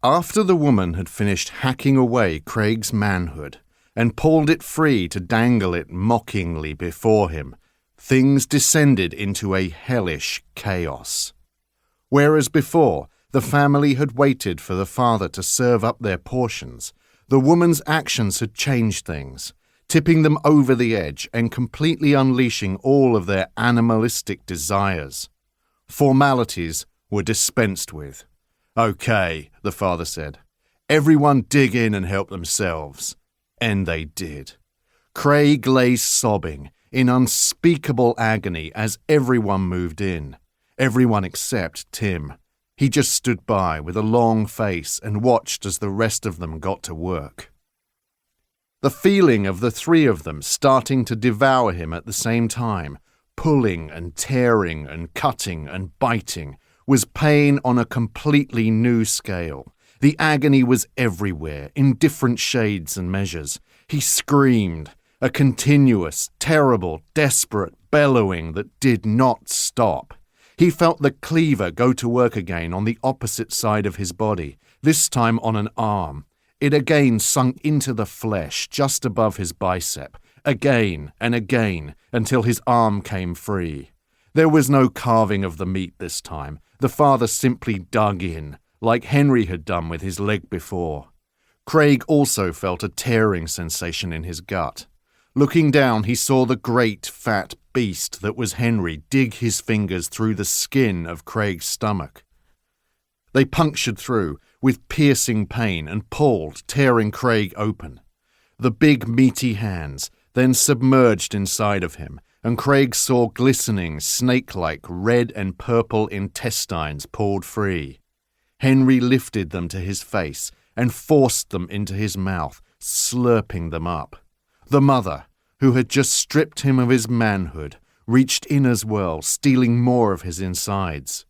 After the woman had finished hacking away Craig's manhood and pulled it free to dangle it mockingly before him, things descended into a hellish chaos. Whereas before, the family had waited for the father to serve up their portions, the woman's actions had changed things, tipping them over the edge and completely unleashing all of their animalistic desires. Formalities were dispensed with. Okay, the father said. Everyone dig in and help themselves. And they did. Craig lay sobbing in unspeakable agony as everyone moved in. Everyone except Tim. He just stood by with a long face and watched as the rest of them got to work. The feeling of the three of them starting to devour him at the same time, pulling and tearing and cutting and biting, was pain on a completely new scale. The agony was everywhere, in different shades and measures. He screamed, A continuous, terrible, desperate bellowing that did not stop. He felt the cleaver go to work again on the opposite side of his body, this time on an arm. It again sunk into the flesh just above his bicep, again and again, until his arm came free. There was no carving of the meat this time. The father simply dug in, like Henry had done with his leg before. Craig also felt a tearing sensation in his gut. Looking down, he saw the great, fat beast that was Henry dig his fingers through the skin of Craig's stomach. They punctured through, with piercing pain, and pulled, tearing Craig open. The big, meaty hands then submerged inside of him, and Craig saw glistening, snake-like red and purple intestines pulled free. Henry lifted them to his face and forced them into his mouth, slurping them up. The mother, who had just stripped him of his manhood, reached in as well, stealing more of his insides.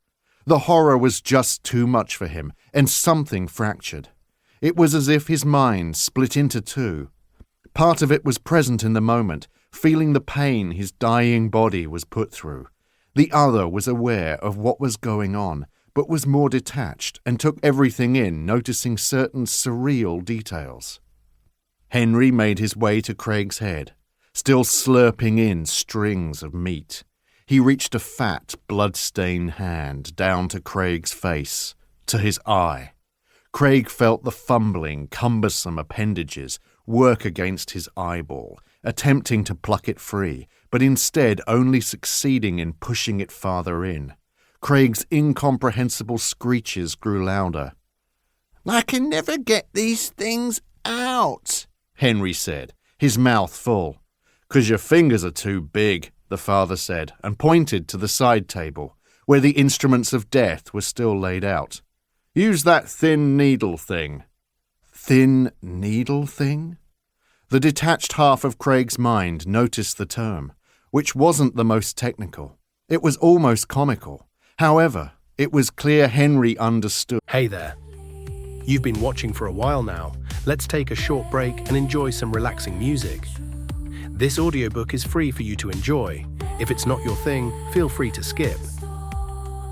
The horror was just too much for him, and something fractured. It was as if his mind split into two. Part of it was present in the moment, feeling the pain his dying body was put through. The other was aware of what was going on, but was more detached and took everything in, noticing certain surreal details. Henry made his way to Craig's head, still slurping in strings of meat. He reached a fat, blood-stained hand down to Craig's face, to his eye. Craig felt the fumbling, cumbersome appendages work against his eyeball, attempting to pluck it free, but instead only succeeding in pushing it farther in. Craig's incomprehensible screeches grew louder. "I can never get these things out," Henry said, his mouth full. "'Cause your fingers are too big," the father said, and pointed to the side table, where the instruments of death were still laid out. "Use that thin needle thing." Thin needle thing? The detached half of Craig's mind noticed the term, which wasn't the most technical. It was almost comical. However, it was clear Henry understood. Hey there. You've been watching for a while now. Let's take a short break and enjoy some relaxing music. This audiobook is free for you to enjoy. If it's not your thing, feel free to skip.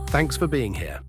Thanks for being here.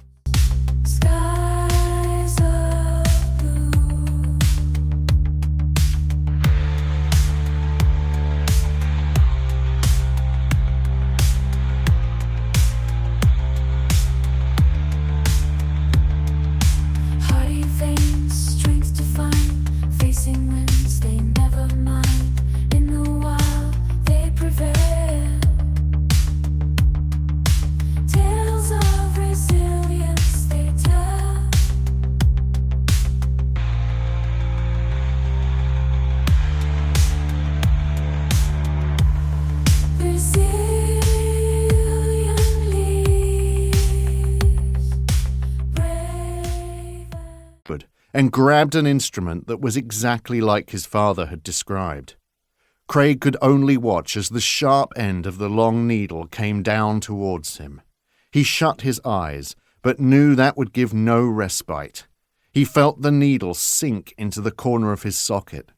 And grabbed an instrument that was exactly like his father had described. Craig could only watch as the sharp end of the long needle came down towards him. He shut his eyes, but knew that would give no respite. He felt the needle sink into the corner of his socket.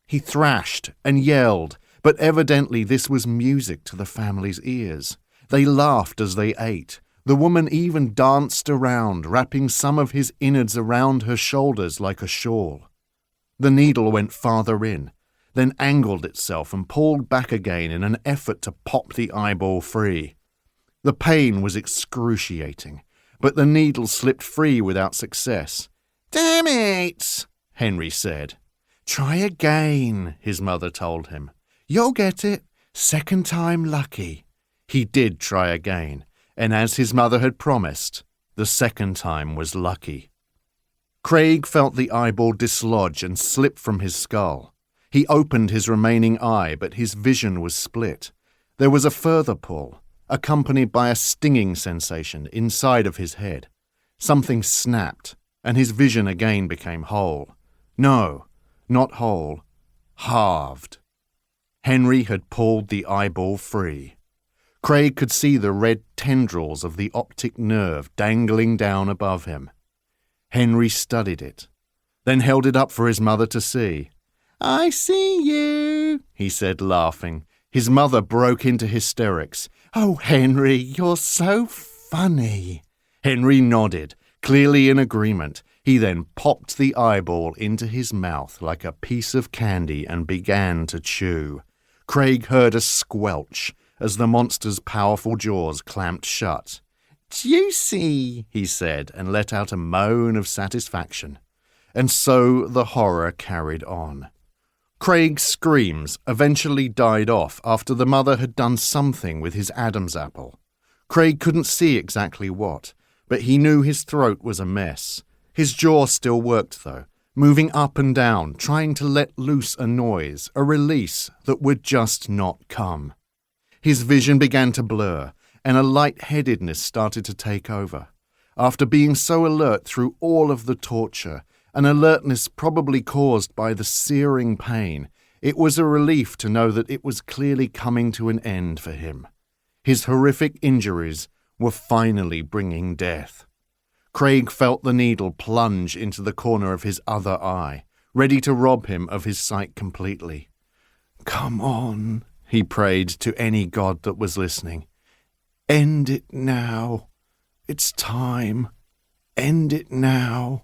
He thrashed and yelled, but evidently this was music to the family's ears. They laughed as they ate. The woman even danced around, wrapping some of his innards around her shoulders like a shawl. The needle went farther in, then angled itself and pulled back again in an effort to pop the eyeball free. The pain was excruciating, but the needle slipped free without success. "Damn it," Henry said. "Try again," his mother told him. "You'll get it. Second time lucky." He did try again. And as his mother had promised, the second time was lucky. Craig felt the eyeball dislodge and slip from his skull. He opened his remaining eye, but his vision was split. There was a further pull, accompanied by a stinging sensation inside of his head. Something snapped, and his vision again became whole. No, not whole, halved. Henry had pulled the eyeball free. Craig could see the red tendrils of the optic nerve dangling down above him. Henry studied it, then held it up for his mother to see. I see you, he said, laughing. His mother broke into hysterics. Oh, Henry, you're so funny. Henry nodded, clearly in agreement. He then popped the eyeball into his mouth like a piece of candy and began to chew. Craig heard a squelch as the monster's powerful jaws clamped shut. Juicy, he said, and let out a moan of satisfaction. And so the horror carried on. Craig's screams eventually died off after the mother had done something with his Adam's apple. Craig couldn't see exactly what, but he knew his throat was a mess. His jaw still worked, though, moving up and down, trying to let loose a noise, a release that would just not come. His vision began to blur, and a lightheadedness started to take over. After being so alert through all of the torture, an alertness probably caused by the searing pain, it was a relief to know that it was clearly coming to an end for him. His horrific injuries were finally bringing death. Craig felt the needle plunge into the corner of his other eye, ready to rob him of his sight completely. Come on, he prayed to any god that was listening. End it now. It's time. End it now.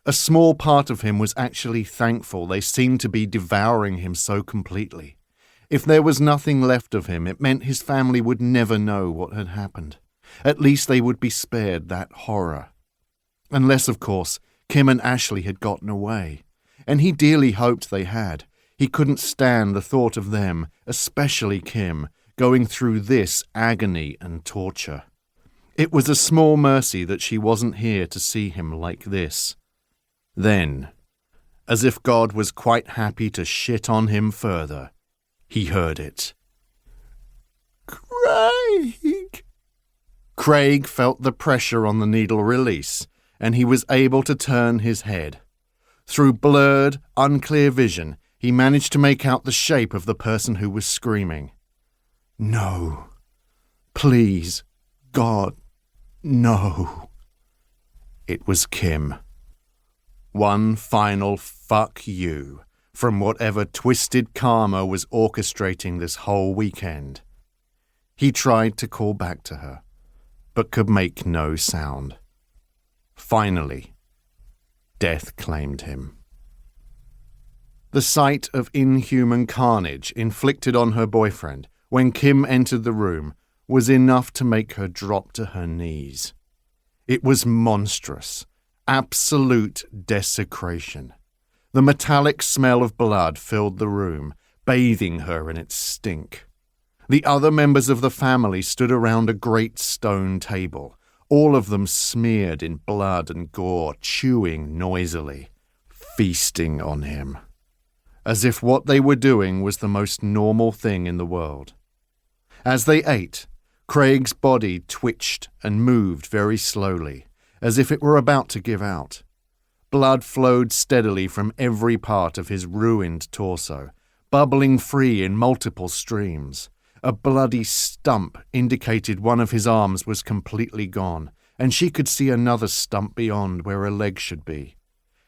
A small part of him was actually thankful they seemed to be devouring him so completely. If there was nothing left of him, it meant his family would never know what had happened. At least they would be spared that horror. Unless, of course, Kim and Ashley had gotten away. And he dearly hoped they had. He couldn't stand the thought of them, especially Kim, going through this agony and torture. It was a small mercy that she wasn't here to see him like this. Then, as if God was quite happy to shit on him further, he heard it. Craig! Craig felt the pressure on the needle release, and he was able to turn his head. Through blurred, unclear vision, he managed to make out the shape of the person who was screaming. No. Please, God, no. It was Kim. One final fuck you from whatever twisted karma was orchestrating this whole weekend. He tried to call back to her, but could make no sound. Finally, death claimed him. The sight of inhuman carnage inflicted on her boyfriend when Kim entered the room was enough to make her drop to her knees. It was monstrous, absolute desecration. The metallic smell of blood filled the room, bathing her in its stink. The other members of the family stood around a great stone table, all of them smeared in blood and gore, chewing noisily, feasting on him, as if what they were doing was the most normal thing in the world. As they ate, Craig's body twitched and moved very slowly, as if it were about to give out. Blood flowed steadily from every part of his ruined torso, bubbling free in multiple streams. A bloody stump indicated one of his arms was completely gone, and she could see another stump beyond where a leg should be.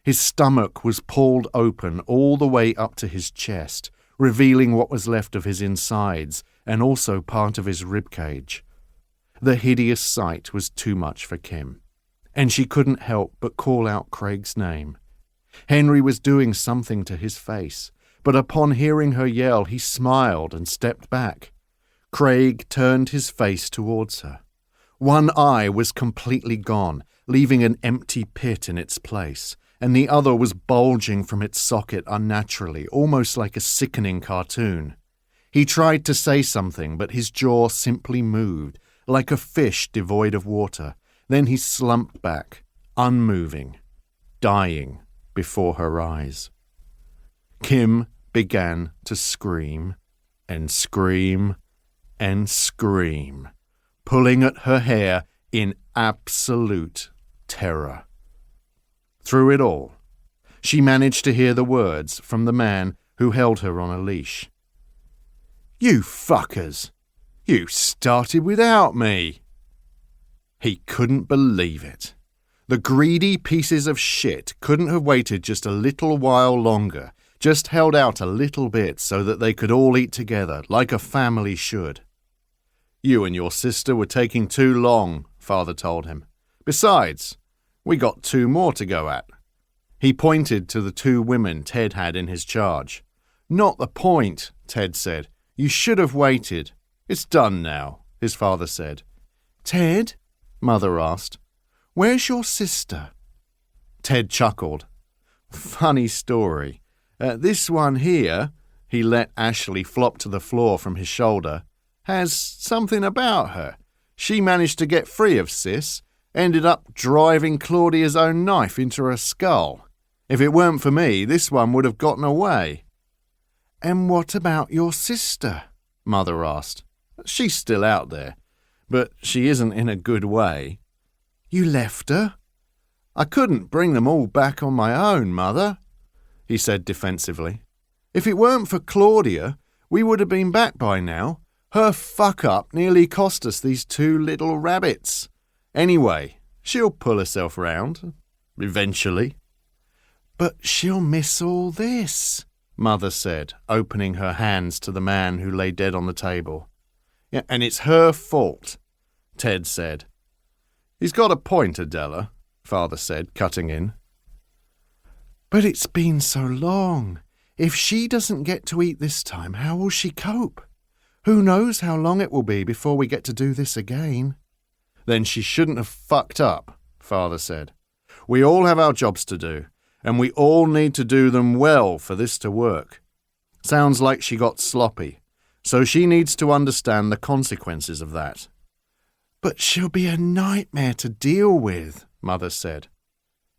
His stomach was pulled open all the way up to his chest, revealing what was left of his insides and also part of his ribcage. The hideous sight was too much for Kim, and she couldn't help but call out Craig's name. Henry was doing something to his face, but upon hearing her yell, he smiled and stepped back. Craig turned his face towards her. One eye was completely gone, leaving an empty pit in its place, and the other was bulging from its socket unnaturally, almost like a sickening cartoon. He tried to say something, but his jaw simply moved, like a fish devoid of water. Then he slumped back, unmoving, dying before her eyes. Kim began to scream and scream and scream, pulling at her hair in absolute terror. Through it all, she managed to hear the words from the man who held her on a leash. "You fuckers! You started without me!" He couldn't believe it. The greedy pieces of shit couldn't have waited just a little while longer Just held out a little bit so that they could all eat together, like a family should. You and your sister were taking too long, Father told him. Besides, we got 2 more to go at. He pointed to the 2 women Ted had in his charge. Not the point, Ted said. You should have waited. It's done now, his father said. Ted? Mother asked. Where's your sister? Ted chuckled. Funny story. This one here, he let Ashley flop to the floor from his shoulder, has something about her. She managed to get free of Sis, ended up driving Claudia's own knife into her skull. If it weren't for me, this one would have gotten away. And what about your sister? Mother asked. She's still out there, but she isn't in a good way. You left her? I couldn't bring them all back on my own, Mother, he said defensively. If it weren't for Claudia, we would have been back by now. Her fuck-up nearly cost us these 2 little rabbits. Anyway, she'll pull herself round. Eventually. But she'll miss all this, Mother said, opening her hands to the man who lay dead on the table. Yeah, and it's her fault, Ted said. He's got a point, Adela, Father said, cutting in. But it's been so long. If she doesn't get to eat this time, how will she cope? Who knows how long it will be before we get to do this again? Then she shouldn't have fucked up, Father said. We all have our jobs to do, and we all need to do them well for this to work. Sounds like she got sloppy, so she needs to understand the consequences of that. But she'll be a nightmare to deal with, Mother said.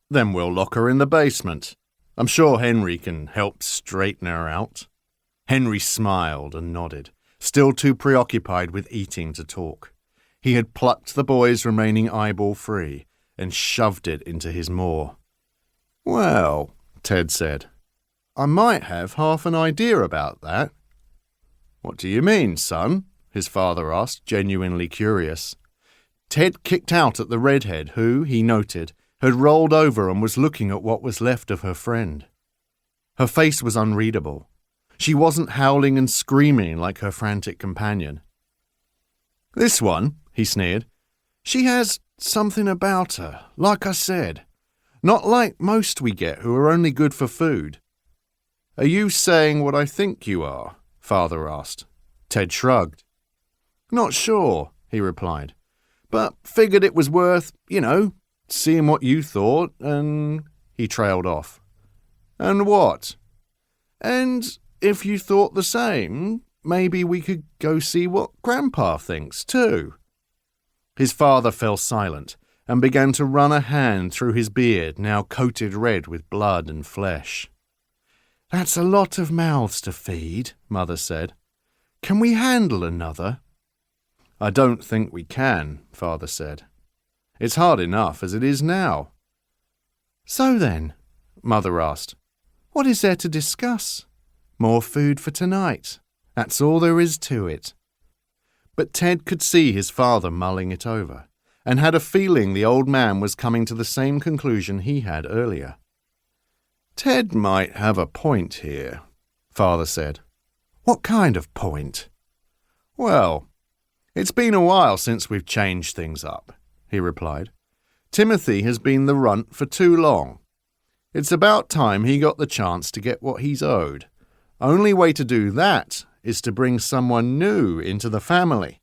Then we'll lock her in the basement. I'm sure Henry can help straighten her out. Henry smiled and nodded, still too preoccupied with eating to talk. He had plucked the boy's remaining eyeball free and shoved it into his maw. Well, Ted said, I might have half an idea about that. What do you mean, son? His father asked, genuinely curious. Ted kicked out at the redhead who, he noted, had rolled over and was looking at what was left of her friend. Her face was unreadable. She wasn't howling and screaming like her frantic companion. This one, he sneered, she has something about her, like I said. Not like most we get who are only good for food. Are you saying what I think you are? Father asked. Ted shrugged. Not sure, he replied, but figured it was worth, seeing what you thought, and he trailed off. And what? And if you thought the same, maybe we could go see what Grandpa thinks, too. His father fell silent and began to run a hand through his beard, now coated red with blood and flesh. That's a lot of mouths to feed, Mother said. Can we handle another? I don't think we can, Father said. It's hard enough as it is now. So then, Mother asked, what is there to discuss? More food for tonight. That's all there is to it. But Ted could see his father mulling it over, and had a feeling the old man was coming to the same conclusion he had earlier. Ted might have a point here, Father said. What kind of point? Well, it's been a while since we've changed things up, he replied. Timothy has been the runt for too long. It's about time he got the chance to get what he's owed. Only way to do that is to bring someone new into the family.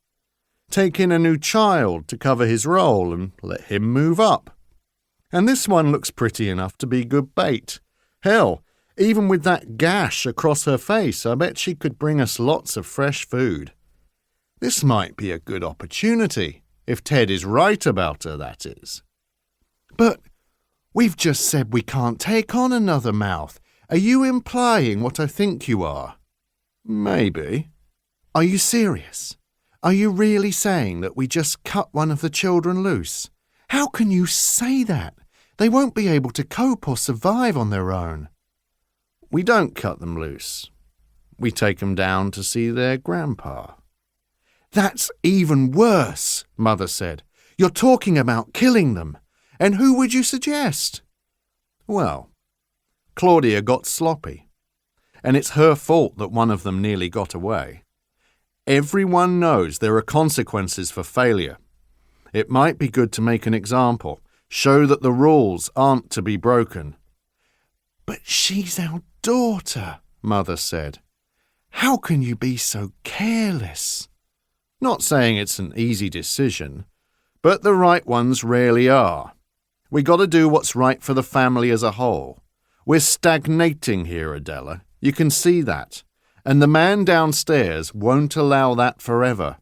Take in a new child to cover his role and let him move up. And this one looks pretty enough to be good bait. Hell, even with that gash across her face, I bet she could bring us lots of fresh food. This might be a good opportunity, if Ted is right about her, that is. But we've just said we can't take on another mouth. Are you implying what I think you are? Maybe. Are you serious? Are you really saying that we just cut one of the children loose? How can you say that? They won't be able to cope or survive on their own. We don't cut them loose. We take them down to see their grandpa. That's even worse, Mother said. You're talking about killing them. And who would you suggest? Well, Claudia got sloppy. and it's her fault that one of them nearly got away. Everyone knows there are consequences for failure. It might be good to make an example, show that the rules aren't to be broken. But she's our daughter, Mother said. How can you be so careless? Not saying it's an easy decision, but the right ones rarely are. We got to do what's right for the family as a whole. We're stagnating here, Adela. You can see that. And the man downstairs won't allow that forever.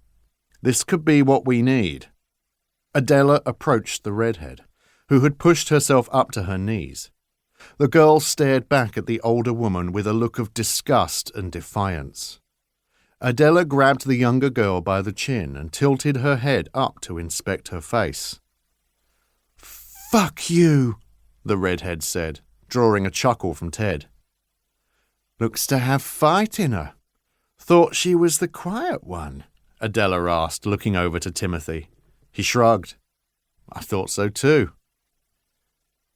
This could be what we need. Adela approached the redhead, who had pushed herself up to her knees. The girl stared back at the older woman with a look of disgust and defiance. Adela grabbed the younger girl by the chin and tilted her head up to inspect her face. "Fuck you," the redhead said, drawing a chuckle from Ted. "Looks to have fight in her. Thought she was the quiet one," Adela asked, looking over to Timothy. He shrugged. "I thought so too."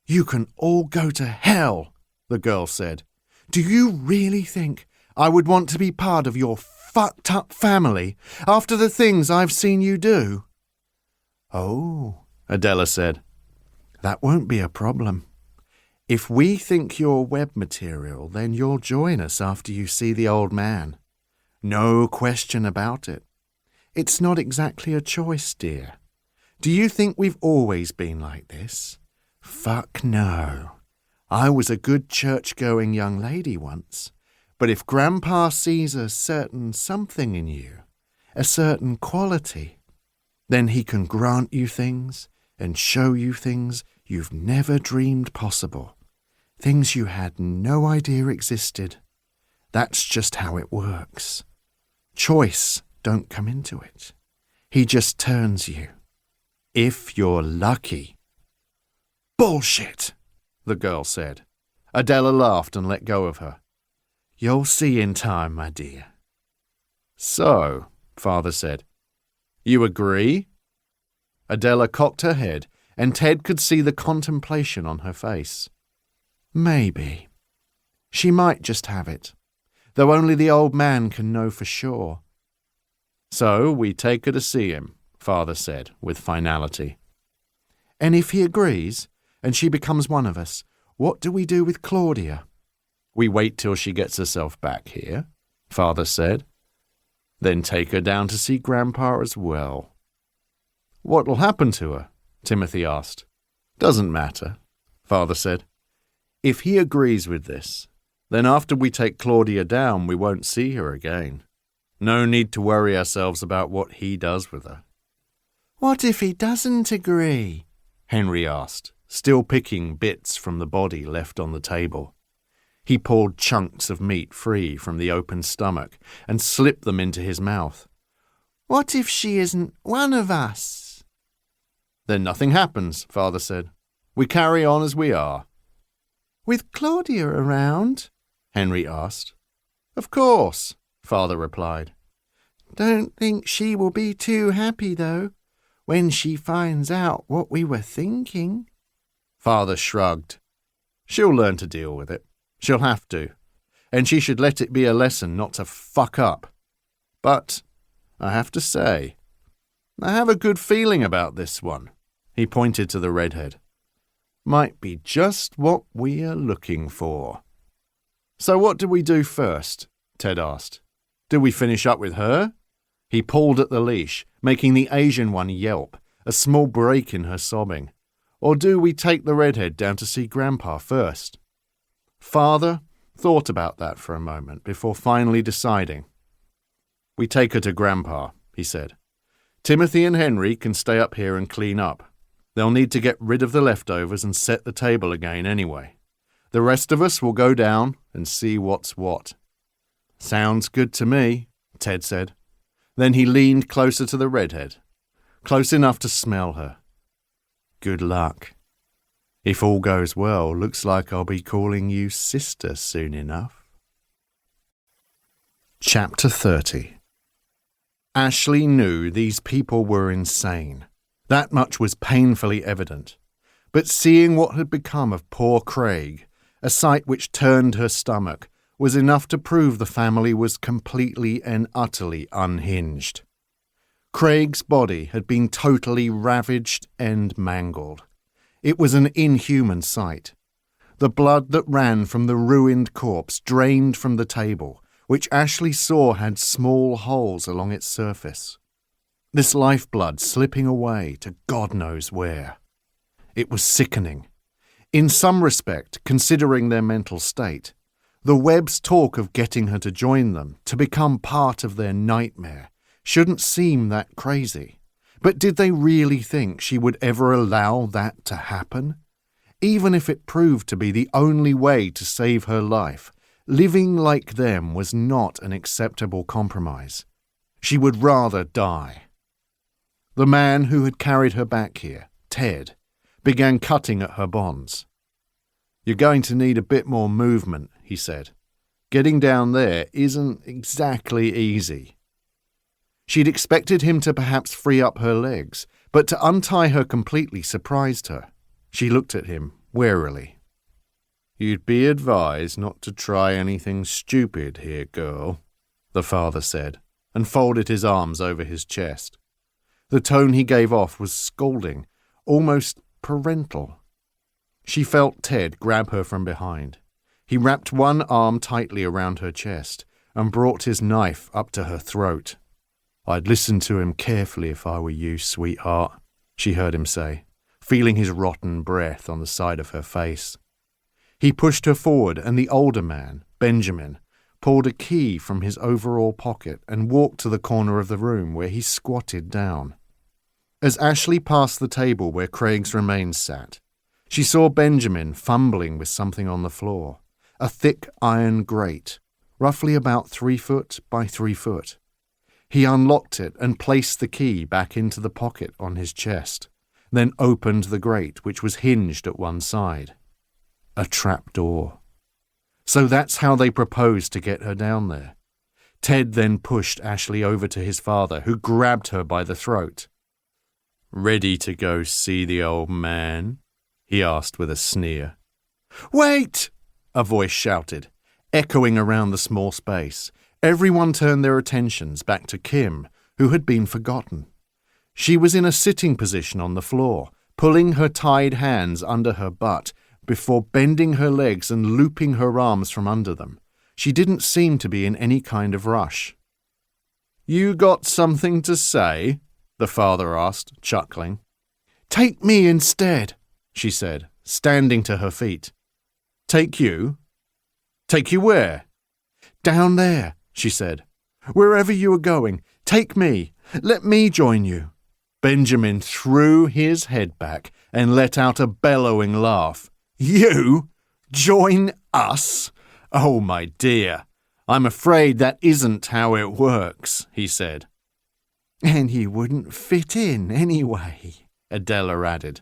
"You can all go to hell," the girl said. "Do you really think I would want to be part of your fucked up family after the things I've seen you do?" "Oh," Adela said. "That won't be a problem. If we think you're web material, then you'll join us after you see the old man. No question about it. It's not exactly a choice, dear. Do you think we've always been like this? Fuck no. I was a good church-going young lady once, but if Grandpa sees a certain something in you, a certain quality, then he can grant you things and show you things you've never dreamed possible, things you had no idea existed. That's just how it works. Choice don't come into it. He just turns you. If you're lucky." "Bullshit," the girl said. Adela laughed and let go of her. "You'll see in time, my dear." "So," Father said, "you agree?" Adela cocked her head, and Ted could see the contemplation on her face. "Maybe. She might just have it, though only the old man can know for sure." "So we take her to see him," Father said, with finality. "And if he agrees, and she becomes one of us, what do we do with Claudia?" "We wait till she gets herself back here," Father said. "Then take her down to see Grandpa as well." "What'll happen to her?" Timothy asked. "Doesn't matter," Father said. "If he agrees with this, then after we take Claudia down, we won't see her again. No need to worry ourselves about what he does with her." "What if he doesn't agree?" Henry asked, still picking bits from the body left on the table. He pulled chunks of meat free from the open stomach and slipped them into his mouth. "What if she isn't one of us?" "Then nothing happens," Father said. "We carry on as we are." "With Claudia around?" Henry asked. "Of course," Father replied. "Don't think she will be too happy, though, when she finds out what we were thinking." Father shrugged. "She'll learn to deal with it. She'll have to. And she should let it be a lesson not to fuck up. But, I have to say, I have a good feeling about this one." He pointed to the redhead. "Might be just what we are looking for." "So what do we do first?" Ted asked. "Do we finish up with her?" He pulled at the leash, making the Asian one yelp, a small break in her sobbing. "Or do we take the redhead down to see Grandpa first?" Father thought about that for a moment before finally deciding. "We take her to Grandpa," he said. "Timothy and Henry can stay up here and clean up. They'll need to get rid of the leftovers and set the table again anyway. The rest of us will go down and see what's what." "Sounds good to me," Ted said. Then he leaned closer to the redhead, close enough to smell her. "Good luck. If all goes well, looks like I'll be calling you sister soon enough." Chapter 30. Ashley knew these people were insane. That much was painfully evident. But seeing what had become of poor Craig, a sight which turned her stomach, was enough to prove the family was completely and utterly unhinged. Craig's body had been totally ravaged and mangled. It was an inhuman sight. The blood that ran from the ruined corpse drained from the table, which Ashley saw had small holes along its surface. This lifeblood slipping away to God knows where. It was sickening. In some respect, considering their mental state, the Webbs' talk of getting her to join them, to become part of their nightmare, shouldn't seem that crazy. But did they really think she would ever allow that to happen? Even if it proved to be the only way to save her life, living like them was not an acceptable compromise. She would rather die. The man who had carried her back here, Ted, began cutting at her bonds. "You're going to need a bit more movement," he said. "Getting down there isn't exactly easy." She'd expected him to perhaps free up her legs, but to untie her completely surprised her. She looked at him warily. "You'd be advised not to try anything stupid here, girl," the father said, and folded his arms over his chest. The tone he gave off was scolding, almost parental. She felt Ted grab her from behind. He wrapped one arm tightly around her chest and brought his knife up to her throat. "I'd listen to him carefully if I were you, sweetheart," she heard him say, feeling his rotten breath on the side of her face. He pushed her forward, and the older man, Benjamin, pulled a key from his overall pocket and walked to the corner of the room where he squatted down. As Ashley passed the table where Craig's remains sat, she saw Benjamin fumbling with something on the floor, a thick iron grate, roughly about 3 foot by 3 foot. He unlocked it and placed the key back into the pocket on his chest, then opened the grate, which was hinged at one side. A trap door. So that's how they proposed to get her down there. Ted then pushed Ashley over to his father, who grabbed her by the throat. "Ready to go see the old man?" he asked with a sneer. "Wait!" a voice shouted, echoing around the small space. Everyone turned their attentions back to Kim, who had been forgotten. She was in a sitting position on the floor, pulling her tied hands under her butt before bending her legs and looping her arms from under them. She didn't seem to be in any kind of rush. "You got something to say?" the father asked, chuckling. "Take me instead," she said, standing to her feet. "Take you? Take you where?" "Down there," she said. "Wherever you are going, take me. Let me join you." Benjamin threw his head back and let out a bellowing laugh. "You? Join us? Oh, my dear, I'm afraid that isn't how it works," he said. "And you wouldn't fit in anyway," Adela added.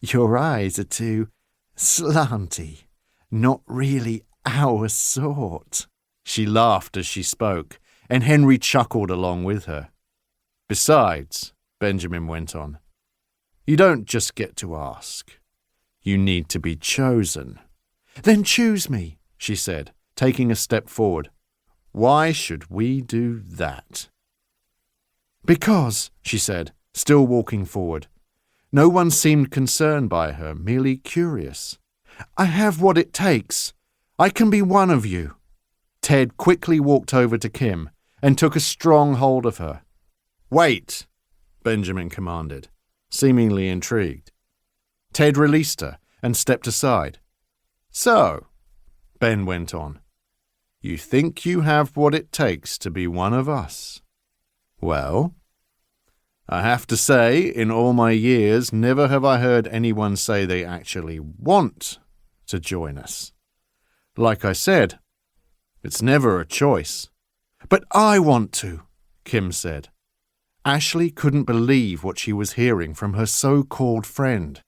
"Your eyes are too slanty, not really our sort." She laughed as she spoke, and Henry chuckled along with her. "Besides," Benjamin went on, "you don't just get to ask. You need to be chosen." "Then choose me," she said, taking a step forward. "Why should we do that?" "Because," she said, still walking forward. No one seemed concerned by her, merely curious. "I have what it takes. I can be one of you." Ted quickly walked over to Kim and took a strong hold of her. "Wait," Benjamin commanded, seemingly intrigued. Ted released her and stepped aside. "So," Ben went on, "you think you have what it takes to be one of us? Well, I have to say, in all my years, never have I heard anyone say they actually want to join us. Like I said, it's never a choice." "But I want to," Kim said. Ashley couldn't believe what she was hearing from her so-called friend.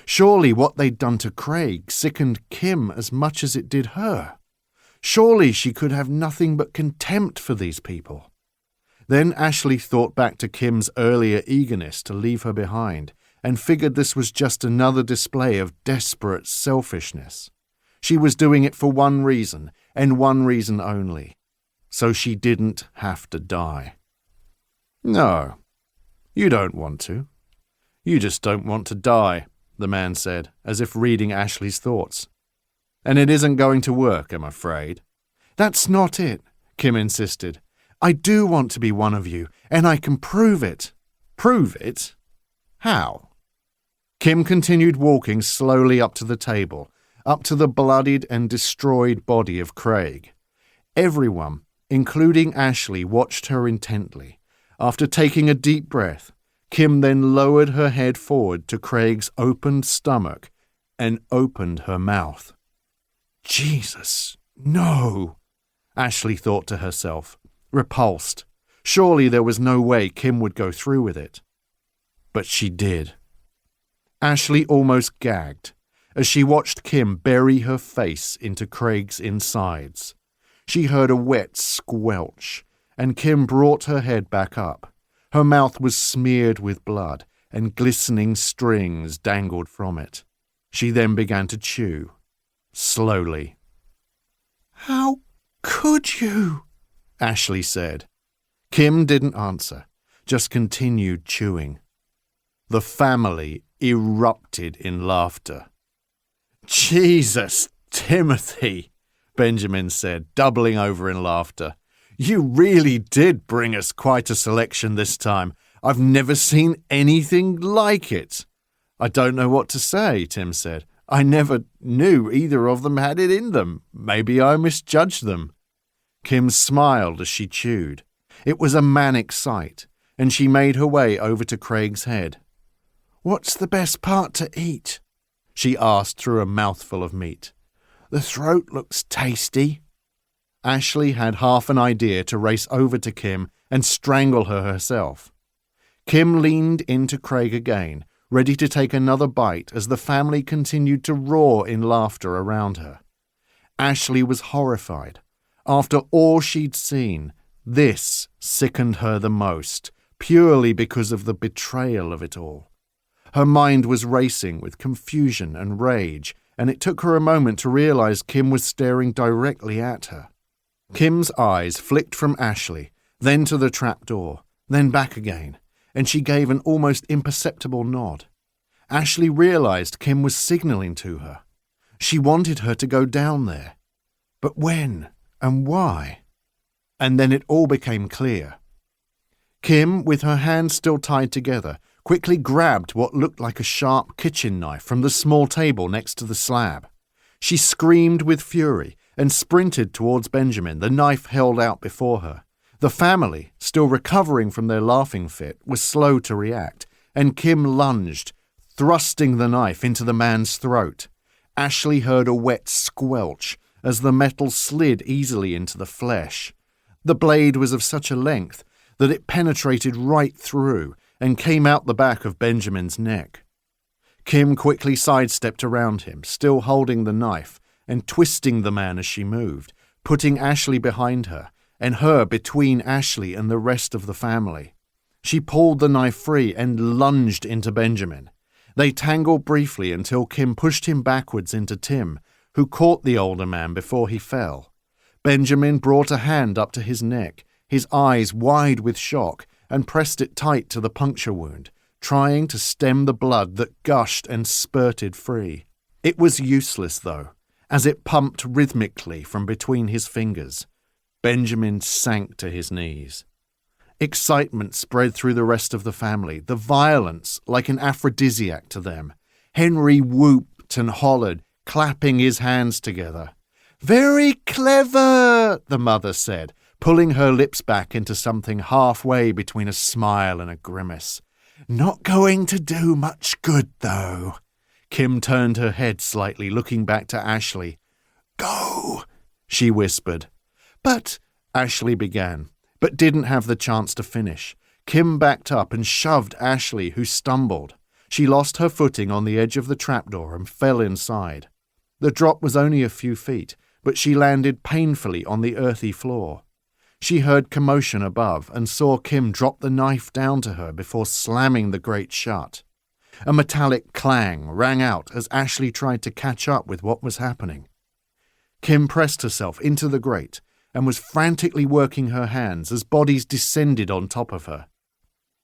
Surely what they'd done to Craig sickened Kim as much as it did her. Surely she could have nothing but contempt for these people. Then Ashley thought back to Kim's earlier eagerness to leave her behind and figured this was just another display of desperate selfishness. She was doing it for one reason, and one reason only: so she didn't have to die. No, you don't want to. You just don't want to die, the man said, as if reading Ashley's thoughts. And it isn't going to work, I'm afraid. That's not it, Kim insisted. I do want to be one of you, and I can prove it. Prove it? How? Kim continued walking slowly up to the table, up to the bloodied and destroyed body of Craig. Everyone, including Ashley, watched her intently. After taking a deep breath, Kim then lowered her head forward to Craig's opened stomach and opened her mouth. Jesus, no, Ashley thought to herself, repulsed. Surely there was no way Kim would go through with it. But she did. Ashley almost gagged as she watched Kim bury her face into Craig's insides. She heard a wet squelch, and Kim brought her head back up. Her mouth was smeared with blood, and glistening strings dangled from it. She then began to chew, slowly. How could you? Ashley said. Kim didn't answer, just continued chewing. The family erupted in laughter. Jesus, Timothy, Benjamin said, doubling over in laughter. You really did bring us quite a selection this time. I've never seen anything like it. I don't know what to say, Tim said. I never knew either of them had it in them. Maybe I misjudged them. Kim smiled as she chewed. It was a manic sight, and she made her way over to Craig's head. What's the best part to eat? She asked through a mouthful of meat. The throat looks tasty. Ashley had half an idea to race over to Kim and strangle her herself. Kim leaned into Craig again, ready to take another bite as the family continued to roar in laughter around her. Ashley was horrified. After all she'd seen, this sickened her the most, purely because of the betrayal of it all. Her mind was racing with confusion and rage, and it took her a moment to realize Kim was staring directly at her. Kim's eyes flicked from Ashley, then to the trapdoor, then back again, and she gave an almost imperceptible nod. Ashley realized Kim was signaling to her. She wanted her to go down there. But when and why? And then it all became clear. Kim, with her hands still tied together, quickly grabbed what looked like a sharp kitchen knife from the small table next to the slab. She screamed with fury and sprinted towards Benjamin, the knife held out before her. The family, still recovering from their laughing fit, was slow to react, and Kim lunged, thrusting the knife into the man's throat. Ashley heard a wet squelch as the metal slid easily into the flesh. The blade was of such a length that it penetrated right through and came out the back of Benjamin's neck. Kim quickly sidestepped around him, still holding the knife, and twisting the man as she moved, putting Ashley behind her, and her between Ashley and the rest of the family. She pulled the knife free and lunged into Benjamin. They tangled briefly until Kim pushed him backwards into Tim, who caught the older man before he fell. Benjamin brought a hand up to his neck, his eyes wide with shock, and pressed it tight to the puncture wound, trying to stem the blood that gushed and spurted free. It was useless, though, as it pumped rhythmically from between his fingers. Benjamin sank to his knees. Excitement spread through the rest of the family, the violence like an aphrodisiac to them. Henry whooped and hollered, clapping his hands together. "Very clever," the mother said, pulling her lips back into something halfway between a smile and a grimace. "Not going to do much good, though." Kim turned her head slightly, looking back to Ashley. "Go," she whispered. "But," Ashley began, but didn't have the chance to finish. Kim backed up and shoved Ashley, who stumbled. She lost her footing on the edge of the trapdoor and fell inside. The drop was only a few feet, but she landed painfully on the earthy floor. She heard commotion above and saw Kim drop the knife down to her before slamming the grate shut. A metallic clang rang out as Ashley tried to catch up with what was happening. Kim pressed herself into the grate and was frantically working her hands as bodies descended on top of her.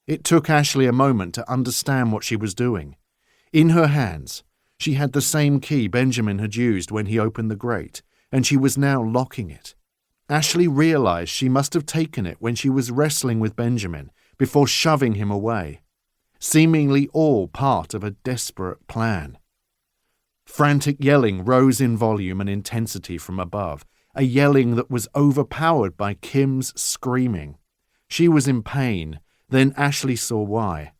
It took Ashley a moment to understand what she was doing. In her hands, she had the same key Benjamin had used when he opened the grate, and she was now locking it. Ashley realized she must have taken it when she was wrestling with Benjamin before shoving him away, seemingly all part of a desperate plan. Frantic yelling rose in volume and intensity from above, a yelling that was overpowered by Kim's screaming. She was in pain. Then Ashley saw why.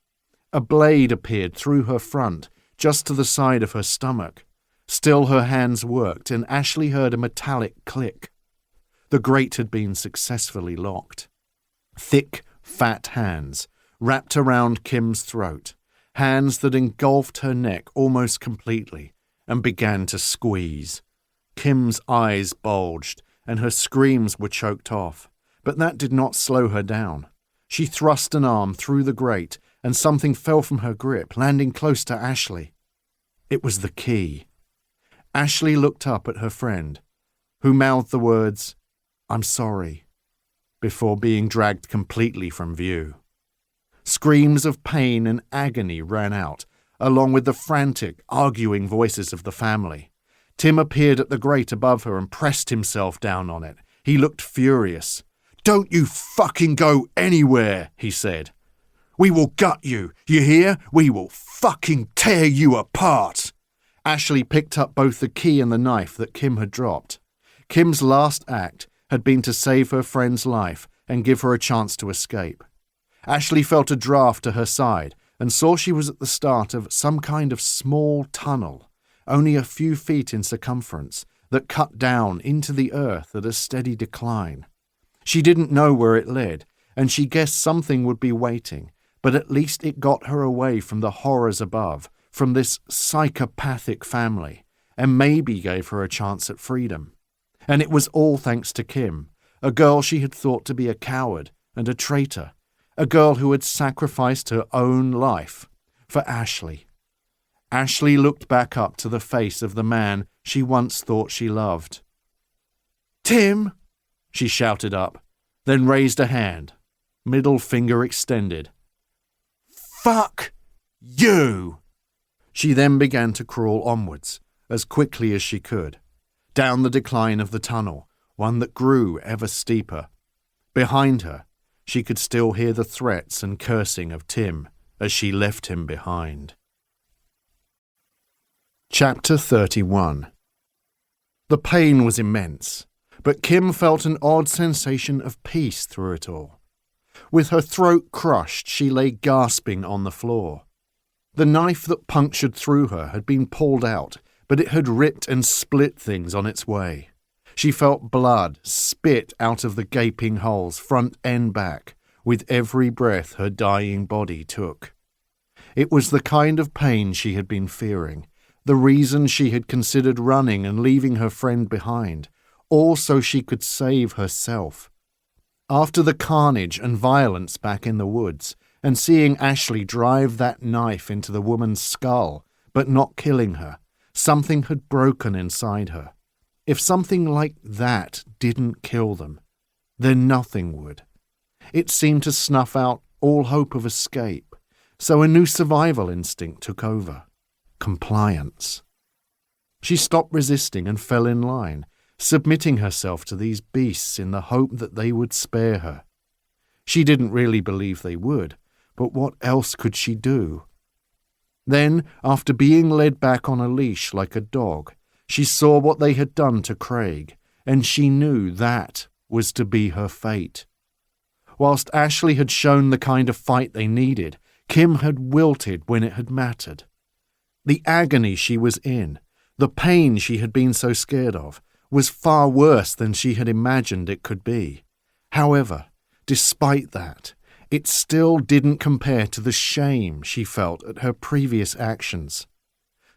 A blade appeared through her front, just to the side of her stomach. Still her hands worked, and Ashley heard a metallic click. The grate had been successfully locked. Thick, fat hands wrapped around Kim's throat, hands that engulfed her neck almost completely, and began to squeeze. Kim's eyes bulged, and her screams were choked off, but that did not slow her down. She thrust an arm through the grate, and something fell from her grip, landing close to Ashley. It was the key. Ashley looked up at her friend, who mouthed the words, "I'm sorry," before being dragged completely from view. Screams of pain and agony ran out, along with the frantic, arguing voices of the family. Tim appeared at the grate above her and pressed himself down on it. He looked furious. "Don't you fucking go anywhere," he said. "We will gut you, you hear? We will fucking tear you apart." Ashley picked up both the key and the knife that Kim had dropped. Kim's last act had been to save her friend's life and give her a chance to escape. Ashley felt a draft to her side and saw she was at the start of some kind of small tunnel, only a few feet in circumference, that cut down into the earth at a steady decline. She didn't know where it led, and she guessed something would be waiting, but at least it got her away from the horrors above, from this psychopathic family, and maybe gave her a chance at freedom. And it was all thanks to Kim, a girl she had thought to be a coward and a traitor, a girl who had sacrificed her own life for Ashley. Ashley looked back up to the face of the man she once thought she loved. "Tim!" she shouted up, then raised a hand, middle finger extended. "Fuck you!" She then began to crawl onwards, as quickly as she could, down the decline of the tunnel, one that grew ever steeper. Behind her, she could still hear the threats and cursing of Tim as she left him behind. Chapter 31. The pain was immense, but Kim felt an odd sensation of peace through it all. With her throat crushed, she lay gasping on the floor. The knife that punctured through her had been pulled out, but it had ripped and split things on its way. She felt blood spit out of the gaping holes, front and back, with every breath her dying body took. It was the kind of pain she had been fearing, the reason she had considered running and leaving her friend behind, all so she could save herself. After the carnage and violence back in the woods, and seeing Ashley drive that knife into the woman's skull, but not killing her, something had broken inside her. If something like that didn't kill them, then nothing would. It seemed to snuff out all hope of escape, so a new survival instinct took over. Compliance. She stopped resisting and fell in line, submitting herself to these beasts in the hope that they would spare her. She didn't really believe they would, but what else could she do? Then, after being led back on a leash like a dog, she saw what they had done to Craig, and she knew that was to be her fate. Whilst Ashley had shown the kind of fight they needed, Kim had wilted when it had mattered. The agony she was in, the pain she had been so scared of, was far worse than she had imagined it could be. However, despite that, it still didn't compare to the shame she felt at her previous actions.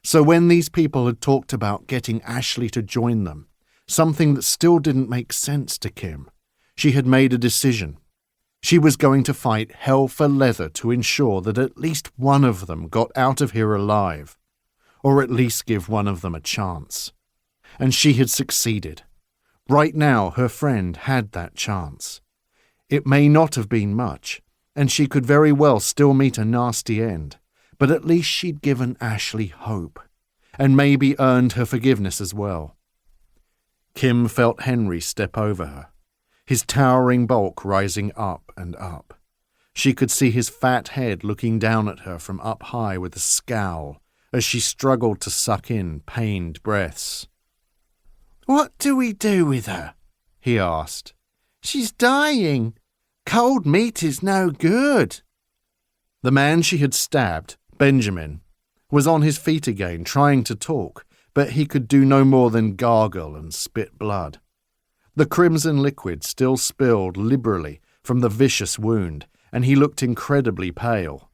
So when these people had talked about getting Ashley to join them, something that still didn't make sense to Kim, she had made a decision. She was going to fight hell for leather to ensure that at least one of them got out of here alive, or at least give one of them a chance. and she had succeeded. Right now, her friend had that chance. It may not have been much, and she could very well still meet a nasty end, but at least she'd given Ashley hope, and maybe earned her forgiveness as well. Kim felt Henry step over her, his towering bulk rising up and up. She could see his fat head looking down at her from up high with a scowl as she struggled to suck in pained breaths. "What do we do with her?" he asked. "She's dying. Cold meat is no good." The man she had stabbed, Benjamin, was on his feet again trying to talk, but he could do no more than gargle and spit blood. The crimson liquid still spilled liberally from the vicious wound, and he looked incredibly pale.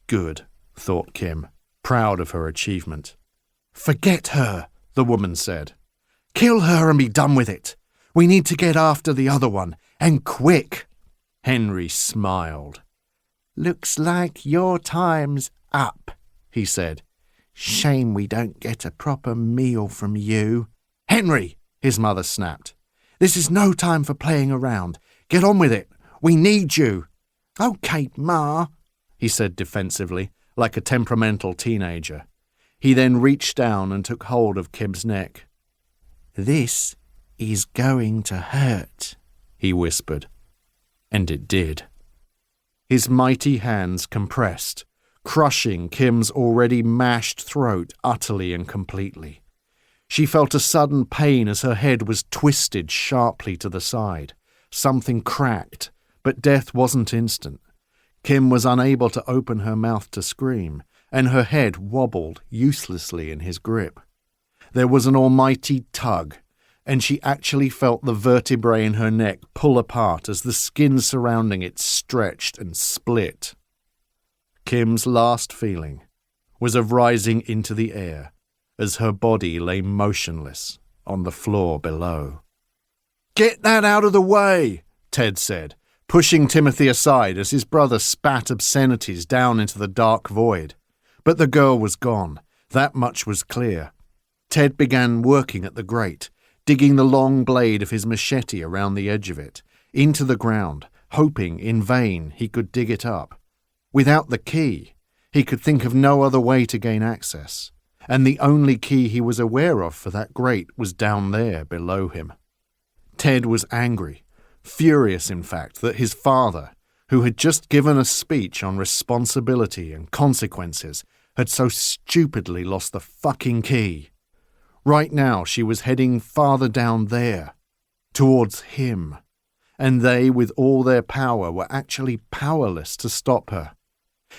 Good, thought Kim, proud of her achievement. "Forget her," the woman said. "Kill her and be done with it. We need to get after the other one, and quick." Henry smiled. "Looks like your time's up," he said. "Shame we don't get a proper meal from you." "Henry," his mother snapped. "This is no time for playing around. Get on with it. We need you." "Okay, Ma," he said defensively, like a temperamental teenager. He then reached down and took hold of Kim's neck. "This is going to hurt," he whispered. And it did. His mighty hands compressed, crushing Kim's already mashed throat utterly and completely. She felt a sudden pain as her head was twisted sharply to the side. Something cracked, but death wasn't instant. Kim was unable to open her mouth to scream, and her head wobbled uselessly in his grip. There was an almighty tug, and she actually felt the vertebrae in her neck pull apart as the skin surrounding it stretched and split. Kim's last feeling was of rising into the air as her body lay motionless on the floor below. "Get that out of the way," Ted said, pushing Timothy aside as his brother spat obscenities down into the dark void. But the girl was gone. That much was clear. Ted began working at the grate, digging the long blade of his machete around the edge of it, into the ground, hoping in vain he could dig it up. Without the key, he could think of no other way to gain access, and the only key he was aware of for that grate was down there below him. Ted was angry, furious in fact that his father, who had just given a speech on responsibility and consequences, had so stupidly lost the fucking key. Right now she was heading farther down there, towards him, and they, with all their power, were actually powerless to stop her.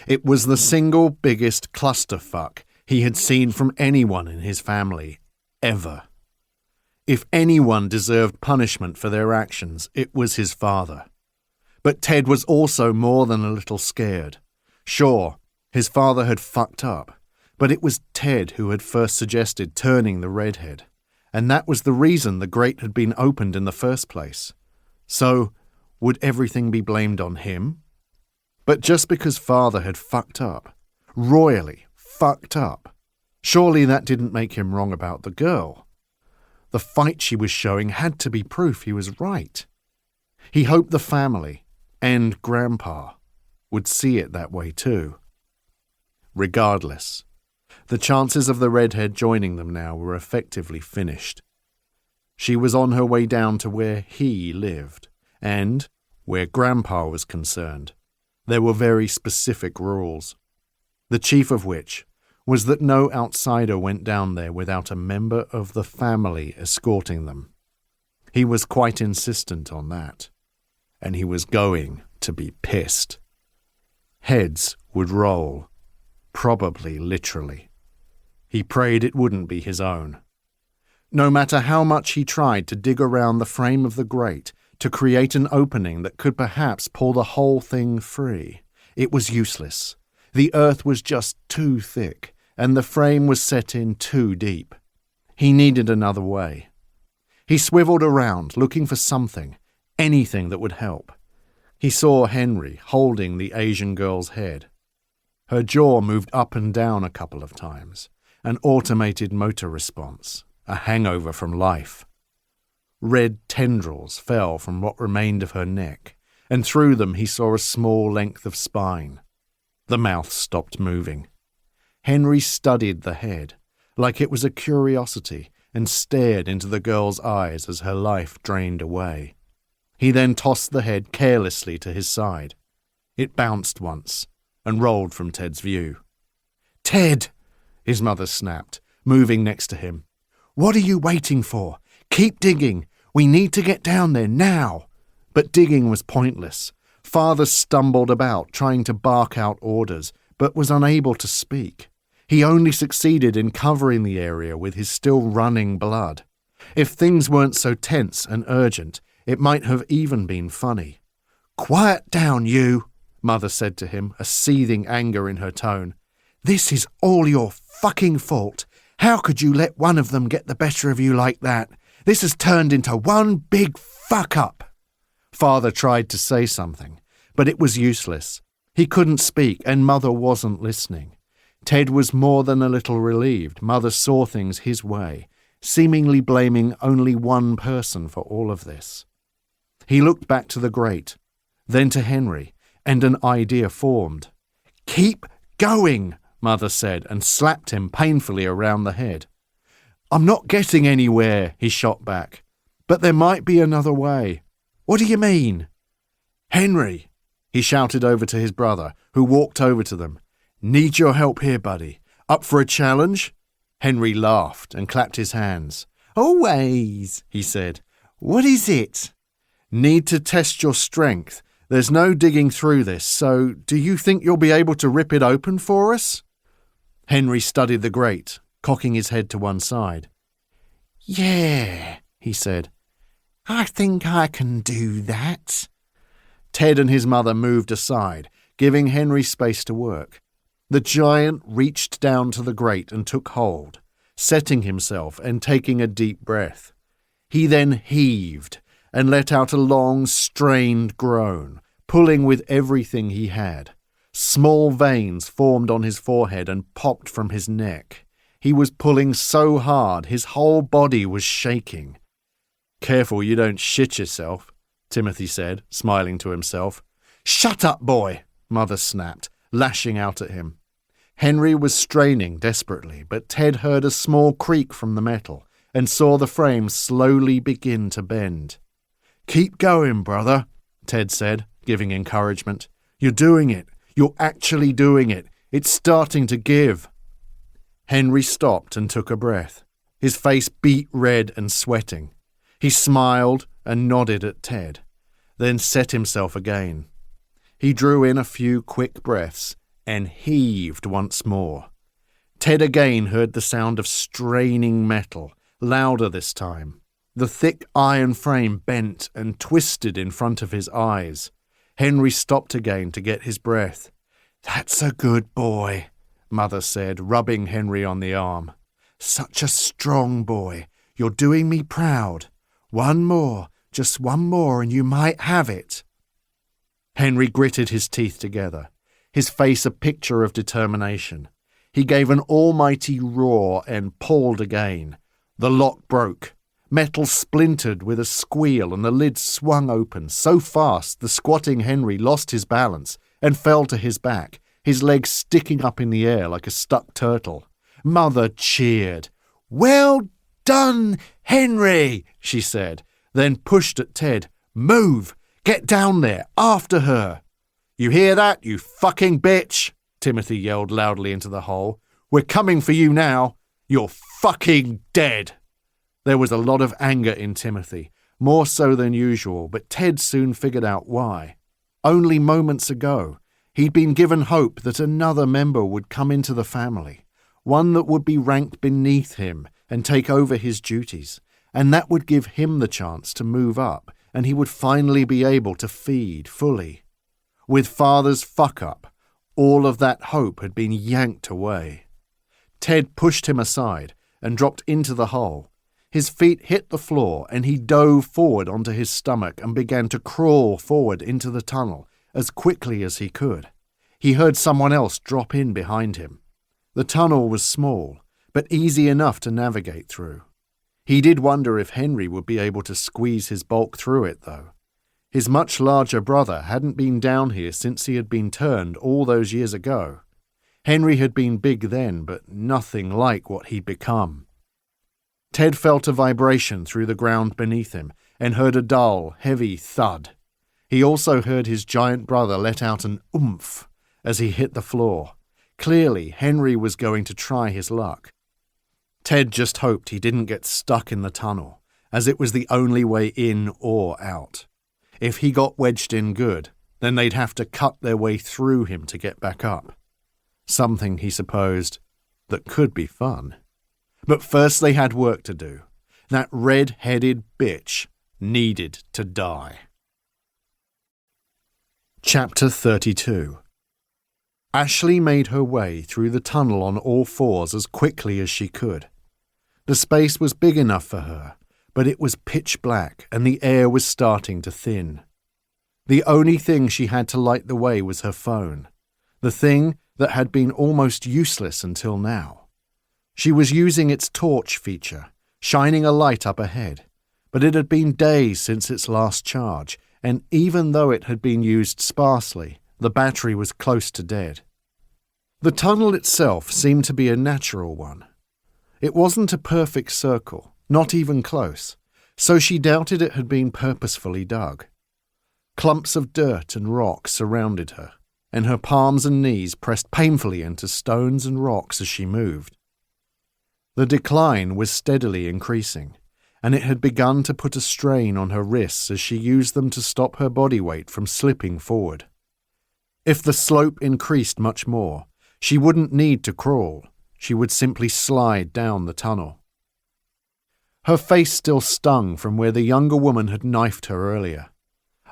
It was the single biggest clusterfuck he had seen from anyone in his family, ever. If anyone deserved punishment for their actions, it was his father. But Ted was also more than a little scared. Sure, his father had fucked up, but it was Ted who had first suggested turning the redhead, and that was the reason the grate had been opened in the first place. So, would everything be blamed on him? But just because father had fucked up, royally fucked up, surely that didn't make him wrong about the girl. The fight she was showing had to be proof he was right. He hoped the family, and Grandpa, would see it that way too. Regardless, the chances of the redhead joining them now were effectively finished. She was on her way down to where he lived, and, where Grandpa was concerned, there were very specific rules, the chief of which was that no outsider went down there without a member of the family escorting them. He was quite insistent on that, and he was going to be pissed. Heads would roll, probably literally. He prayed it wouldn't be his own. No matter how much he tried to dig around the frame of the grate to create an opening that could perhaps pull the whole thing free, it was useless. The earth was just too thick, and the frame was set in too deep. He needed another way. He swiveled around, looking for something, anything that would help. He saw Henry holding the Asian girl's head. Her jaw moved up and down a couple of times, an automated motor response, a hangover from life. Red tendrils fell from what remained of her neck, and through them he saw a small length of spine. The mouth stopped moving. Henry studied the head, like it was a curiosity, and stared into the girl's eyes as her life drained away. He then tossed the head carelessly to his side. It bounced once, and rolled from Ted's view. "Ted!" his mother snapped, moving next to him. "What are you waiting for? Keep digging. We need to get down there now." But digging was pointless. Father stumbled about, trying to bark out orders, but was unable to speak. He only succeeded in covering the area with his still running blood. If things weren't so tense and urgent, it might have even been funny. "Quiet down, you," Mother said to him, a seething anger in her tone. "This is all your fucking fault. How could you let one of them get the better of you like that? This has turned into one big fuck-up." Father tried to say something, but it was useless. He couldn't speak, and Mother wasn't listening. Ted was more than a little relieved Mother saw things his way, seemingly blaming only one person for all of this. He looked back to the grate, then to Henry, and an idea formed. "Keep going," Mother said, and slapped him painfully around the head. "I'm not getting anywhere," he shot back. "But there might be another way." "What do you mean?" "Henry," he shouted over to his brother, who walked over to them. "Need your help here, buddy. Up for a challenge?" Henry laughed and clapped his hands. "Always," he said. "What is it?" "Need to test your strength. There's no digging through this, so do you think you'll be able to rip it open for us?" Henry studied the grate, cocking his head to one side. "Yeah," he said. "I think I can do that." Ted and his mother moved aside, giving Henry space to work. The giant reached down to the grate and took hold, setting himself and taking a deep breath. He then heaved and let out a long, strained groan, pulling with everything he had. Small veins formed on his forehead and popped from his neck. He was pulling so hard his whole body was shaking. "Careful you don't shit yourself," Timothy said, smiling to himself. "Shut up, boy," Mother snapped, lashing out at him. Henry was straining desperately, but Ted heard a small creak from the metal and saw the frame slowly begin to bend. "Keep going, brother," Ted said, giving encouragement. "You're doing it. You're actually doing it. It's starting to give." Henry stopped and took a breath, his face beet red and sweating. He smiled and nodded at Ted, then set himself again. He drew in a few quick breaths and heaved once more. Ted again heard the sound of straining metal, louder this time. The thick iron frame bent and twisted in front of his eyes. Henry stopped again to get his breath. "That's a good boy," Mother said, rubbing Henry on the arm. "Such a strong boy. You're doing me proud. One more, just one more, and you might have it." Henry gritted his teeth together, his face a picture of determination. He gave an almighty roar and pulled again. The lock broke. Metal splintered with a squeal and the lid swung open so fast the squatting Henry lost his balance and fell to his back, his legs sticking up in the air like a stuck turtle. Mother cheered. "Well done, Henry," she said, then pushed at Ted. "Move! Get down there! After her!" "You hear that, you fucking bitch?" Timothy yelled loudly into the hole. "We're coming for you now! You're fucking dead!" There was a lot of anger in Timothy, more so than usual, but Ted soon figured out why. Only moments ago, he'd been given hope that another member would come into the family, one that would be ranked beneath him and take over his duties, and that would give him the chance to move up, and he would finally be able to feed fully. With Father's fuck-up, all of that hope had been yanked away. Ted pushed him aside and dropped into the hole. His feet hit the floor and he dove forward onto his stomach and began to crawl forward into the tunnel as quickly as he could. He heard someone else drop in behind him. The tunnel was small, but easy enough to navigate through. He did wonder if Henry would be able to squeeze his bulk through it, though. His much larger brother hadn't been down here since he had been turned all those years ago. Henry had been big then, but nothing like what he'd become. Ted felt a vibration through the ground beneath him and heard a dull, heavy thud. He also heard his giant brother let out an oomph as he hit the floor. Clearly, Henry was going to try his luck. Ted just hoped he didn't get stuck in the tunnel, as it was the only way in or out. If he got wedged in good, then they'd have to cut their way through him to get back up. Something, he supposed, that could be fun. But first they had work to do. That red-headed bitch needed to die. Chapter 32. Ashley made her way through the tunnel on all fours as quickly as she could. The space was big enough for her, but it was pitch black and the air was starting to thin. The only thing she had to light the way was her phone, the thing that had been almost useless until now. She was using its torch feature, shining a light up ahead, but it had been days since its last charge, and even though it had been used sparsely, the battery was close to dead. The tunnel itself seemed to be a natural one. It wasn't a perfect circle, not even close, so she doubted it had been purposefully dug. Clumps of dirt and rock surrounded her, and her palms and knees pressed painfully into stones and rocks as she moved. The decline was steadily increasing, and it had begun to put a strain on her wrists as she used them to stop her body weight from slipping forward. If the slope increased much more, she wouldn't need to crawl. She would simply slide down the tunnel. Her face still stung from where the younger woman had knifed her earlier.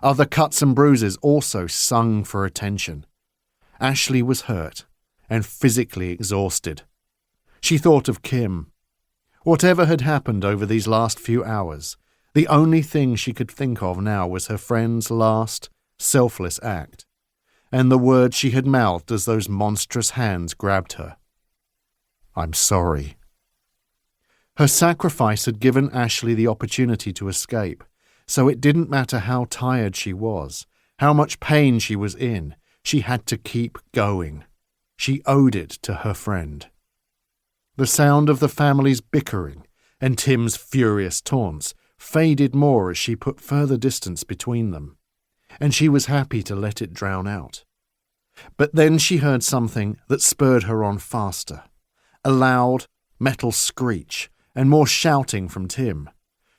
Other cuts and bruises also sung for attention. Ashley was hurt and physically exhausted. She thought of Kim. Whatever had happened over these last few hours, the only thing she could think of now was her friend's last, selfless act, and the words she had mouthed as those monstrous hands grabbed her. "I'm sorry." Her sacrifice had given Ashley the opportunity to escape, so it didn't matter how tired she was, how much pain she was in, she had to keep going. She owed it to her friend. The sound of the family's bickering and Tim's furious taunts faded more as she put further distance between them, and she was happy to let it drown out. But then she heard something that spurred her on faster, a loud, metal screech, and more shouting from Tim.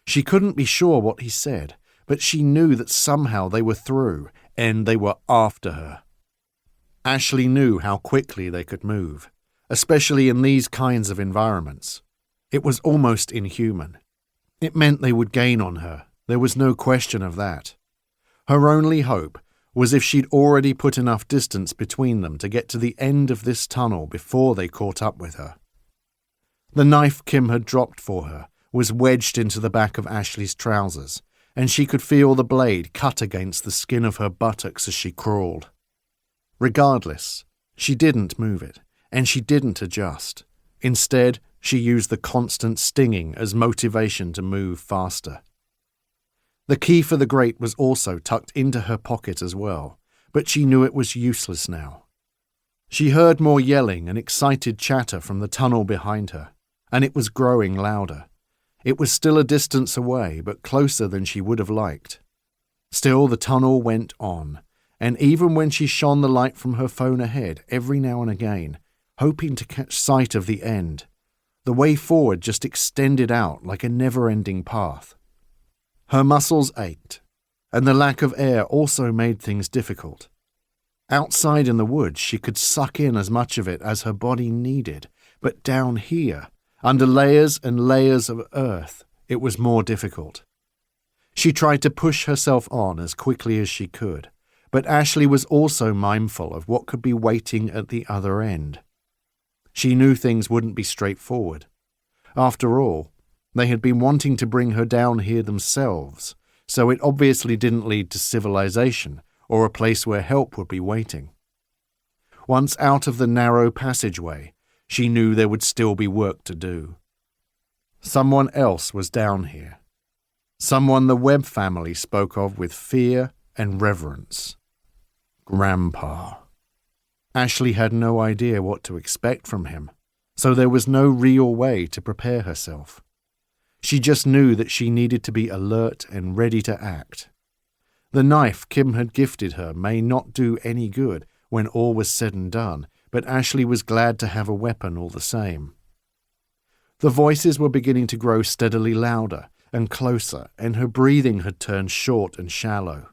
She couldn't be sure what he said, but she knew that somehow they were through, and they were after her. Ashley knew how quickly they could move, especially in these kinds of environments. It was almost inhuman. It meant they would gain on her, there was no question of that. Her only hope was if she'd already put enough distance between them to get to the end of this tunnel before they caught up with her. The knife Kim had dropped for her was wedged into the back of Ashley's trousers, and she could feel the blade cut against the skin of her buttocks as she crawled. Regardless, she didn't move it, and she didn't adjust. Instead, she used the constant stinging as motivation to move faster. The key for the grate was also tucked into her pocket as well, but she knew it was useless now. She heard more yelling and excited chatter from the tunnel behind her, and it was growing louder. It was still a distance away, but closer than she would have liked. Still, the tunnel went on, and even when she shone the light from her phone ahead every now and again, hoping to catch sight of the end, the way forward just extended out like a never-ending path. Her muscles ached, and the lack of air also made things difficult. Outside in the woods, she could suck in as much of it as her body needed, but down here, under layers and layers of earth, it was more difficult. She tried to push herself on as quickly as she could, but Ashley was also mindful of what could be waiting at the other end. She knew things wouldn't be straightforward. After all, they had been wanting to bring her down here themselves, so it obviously didn't lead to civilization or a place where help would be waiting. Once out of the narrow passageway, she knew there would still be work to do. Someone else was down here. Someone the Webb family spoke of with fear and reverence. Grandpa. Ashley had no idea what to expect from him, so there was no real way to prepare herself. She just knew that she needed to be alert and ready to act. The knife Kim had gifted her may not do any good when all was said and done, but Ashley was glad to have a weapon all the same. The voices were beginning to grow steadily louder and closer, and her breathing had turned short and shallow.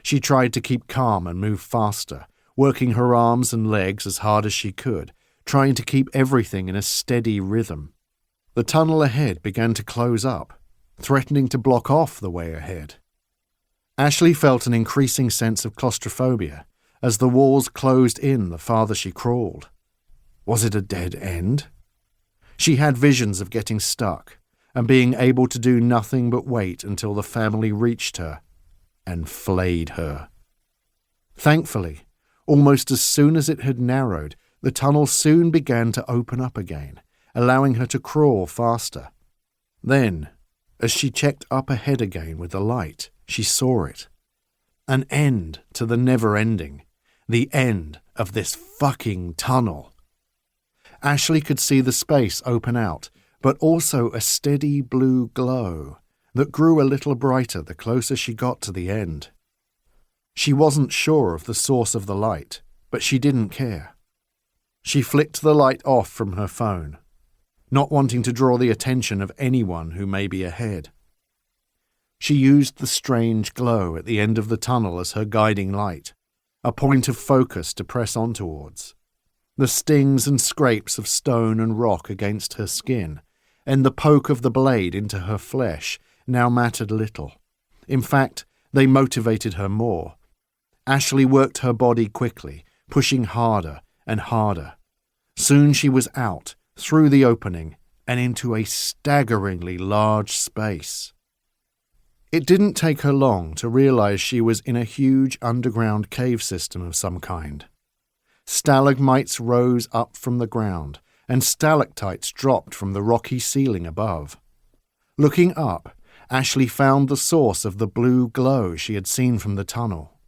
She tried to keep calm and move faster, working her arms and legs as hard as she could, trying to keep everything in a steady rhythm. The tunnel ahead began to close up, threatening to block off the way ahead. Ashley felt an increasing sense of claustrophobia as the walls closed in the farther she crawled. Was it a dead end? She had visions of getting stuck and being able to do nothing but wait until the family reached her and flayed her. Thankfully, almost as soon as it had narrowed, the tunnel soon began to open up again, allowing her to crawl faster. Then, as she checked up ahead again with the light, she saw it. An end to the never-ending. The end of this fucking tunnel. Ashley could see the space open out, but also a steady blue glow that grew a little brighter the closer she got to the end. She wasn't sure of the source of the light, but she didn't care. She flicked the light off from her phone, not wanting to draw the attention of anyone who may be ahead. She used the strange glow at the end of the tunnel as her guiding light, a point of focus to press on towards. The stings and scrapes of stone and rock against her skin, and the poke of the blade into her flesh now mattered little. In fact, they motivated her more. Ashley worked her body quickly, pushing harder and harder. Soon she was out, through the opening, and into a staggeringly large space. It didn't take her long to realize she was in a huge underground cave system of some kind. Stalagmites rose up from the ground, and stalactites dropped from the rocky ceiling above. Looking up, Ashley found the source of the blue glow she had seen from the tunnel.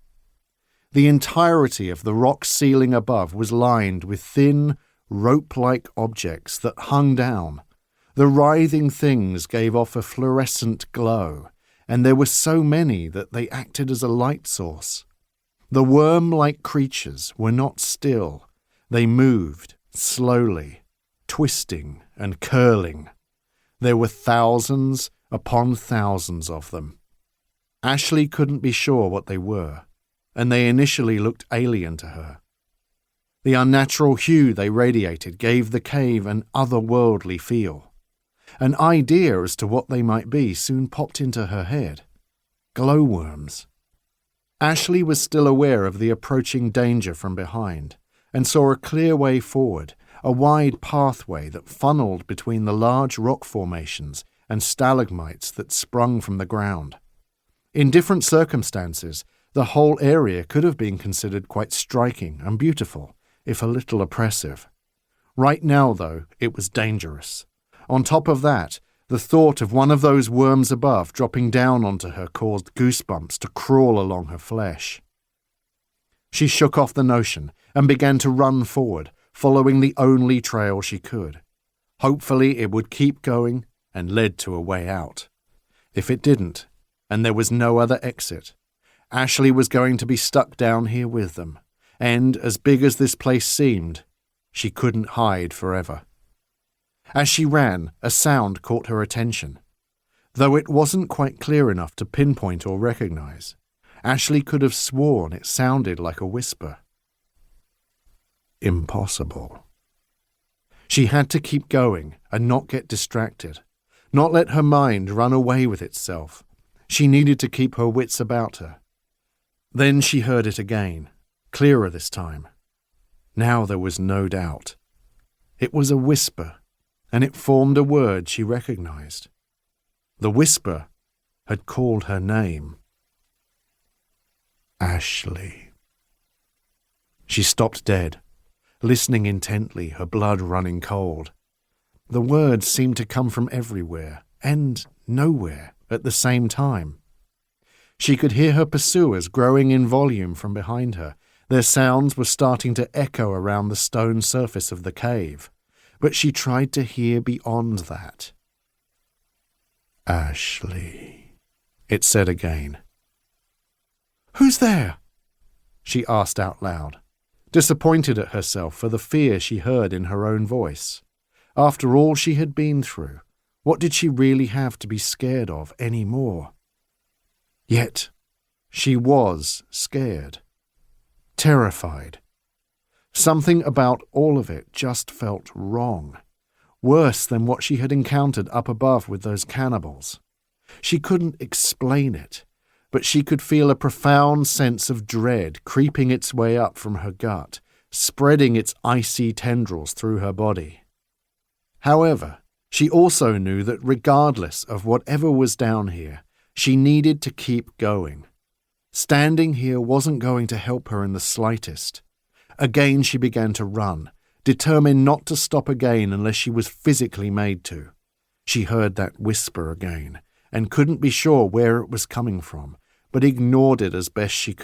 The entirety of the rock ceiling above was lined with thin, rope-like objects that hung down. The writhing things gave off a fluorescent glow, and there were so many that they acted as a light source. The worm-like creatures were not still. They moved, slowly, twisting and curling. There were thousands upon thousands of them. Ashley couldn't be sure what they were, and they initially looked alien to her. The unnatural hue they radiated gave the cave an otherworldly feel. An idea as to what they might be soon popped into her head. Glowworms. Ashley was still aware of the approaching danger from behind, and saw a clear way forward, a wide pathway that funneled between the large rock formations and stalagmites that sprung from the ground. In different circumstances, the whole area could have been considered quite striking and beautiful, if a little oppressive. Right now, though, it was dangerous. On top of that, the thought of one of those worms above dropping down onto her caused goosebumps to crawl along her flesh. She shook off the notion and began to run forward, following the only trail she could. Hopefully it would keep going and lead to a way out. If it didn't, and there was no other exit, Ashley was going to be stuck down here with them, and as big as this place seemed, she couldn't hide forever. As she ran, a sound caught her attention. Though it wasn't quite clear enough to pinpoint or recognize, Ashley could have sworn it sounded like a whisper. Impossible. She had to keep going and not get distracted, not let her mind run away with itself. She needed to keep her wits about her. Then she heard it again, clearer this time. Now there was no doubt. It was a whisper, and it formed a word she recognized. The whisper had called her name. Ashley. She stopped dead, listening intently, her blood running cold. The words seemed to come from everywhere and nowhere at the same time. She could hear her pursuers growing in volume from behind her. Their sounds were starting to echo around the stone surface of the cave, but she tried to hear beyond that. Ashley, it said again. "Who's there?" she asked out loud, disappointed at herself for the fear she heard in her own voice. After all she had been through, what did she really have to be scared of any more? Yet, she was scared, terrified. Something about all of it just felt wrong, worse than what she had encountered up above with those cannibals. She couldn't explain it, but she could feel a profound sense of dread creeping its way up from her gut, spreading its icy tendrils through her body. However, she also knew that regardless of whatever was down here, she needed to keep going. Standing here wasn't going to help her in the slightest. Again she began to run, determined not to stop again unless she was physically made to. She heard that whisper again, and couldn't be sure where it was coming from, but ignored it as best she could.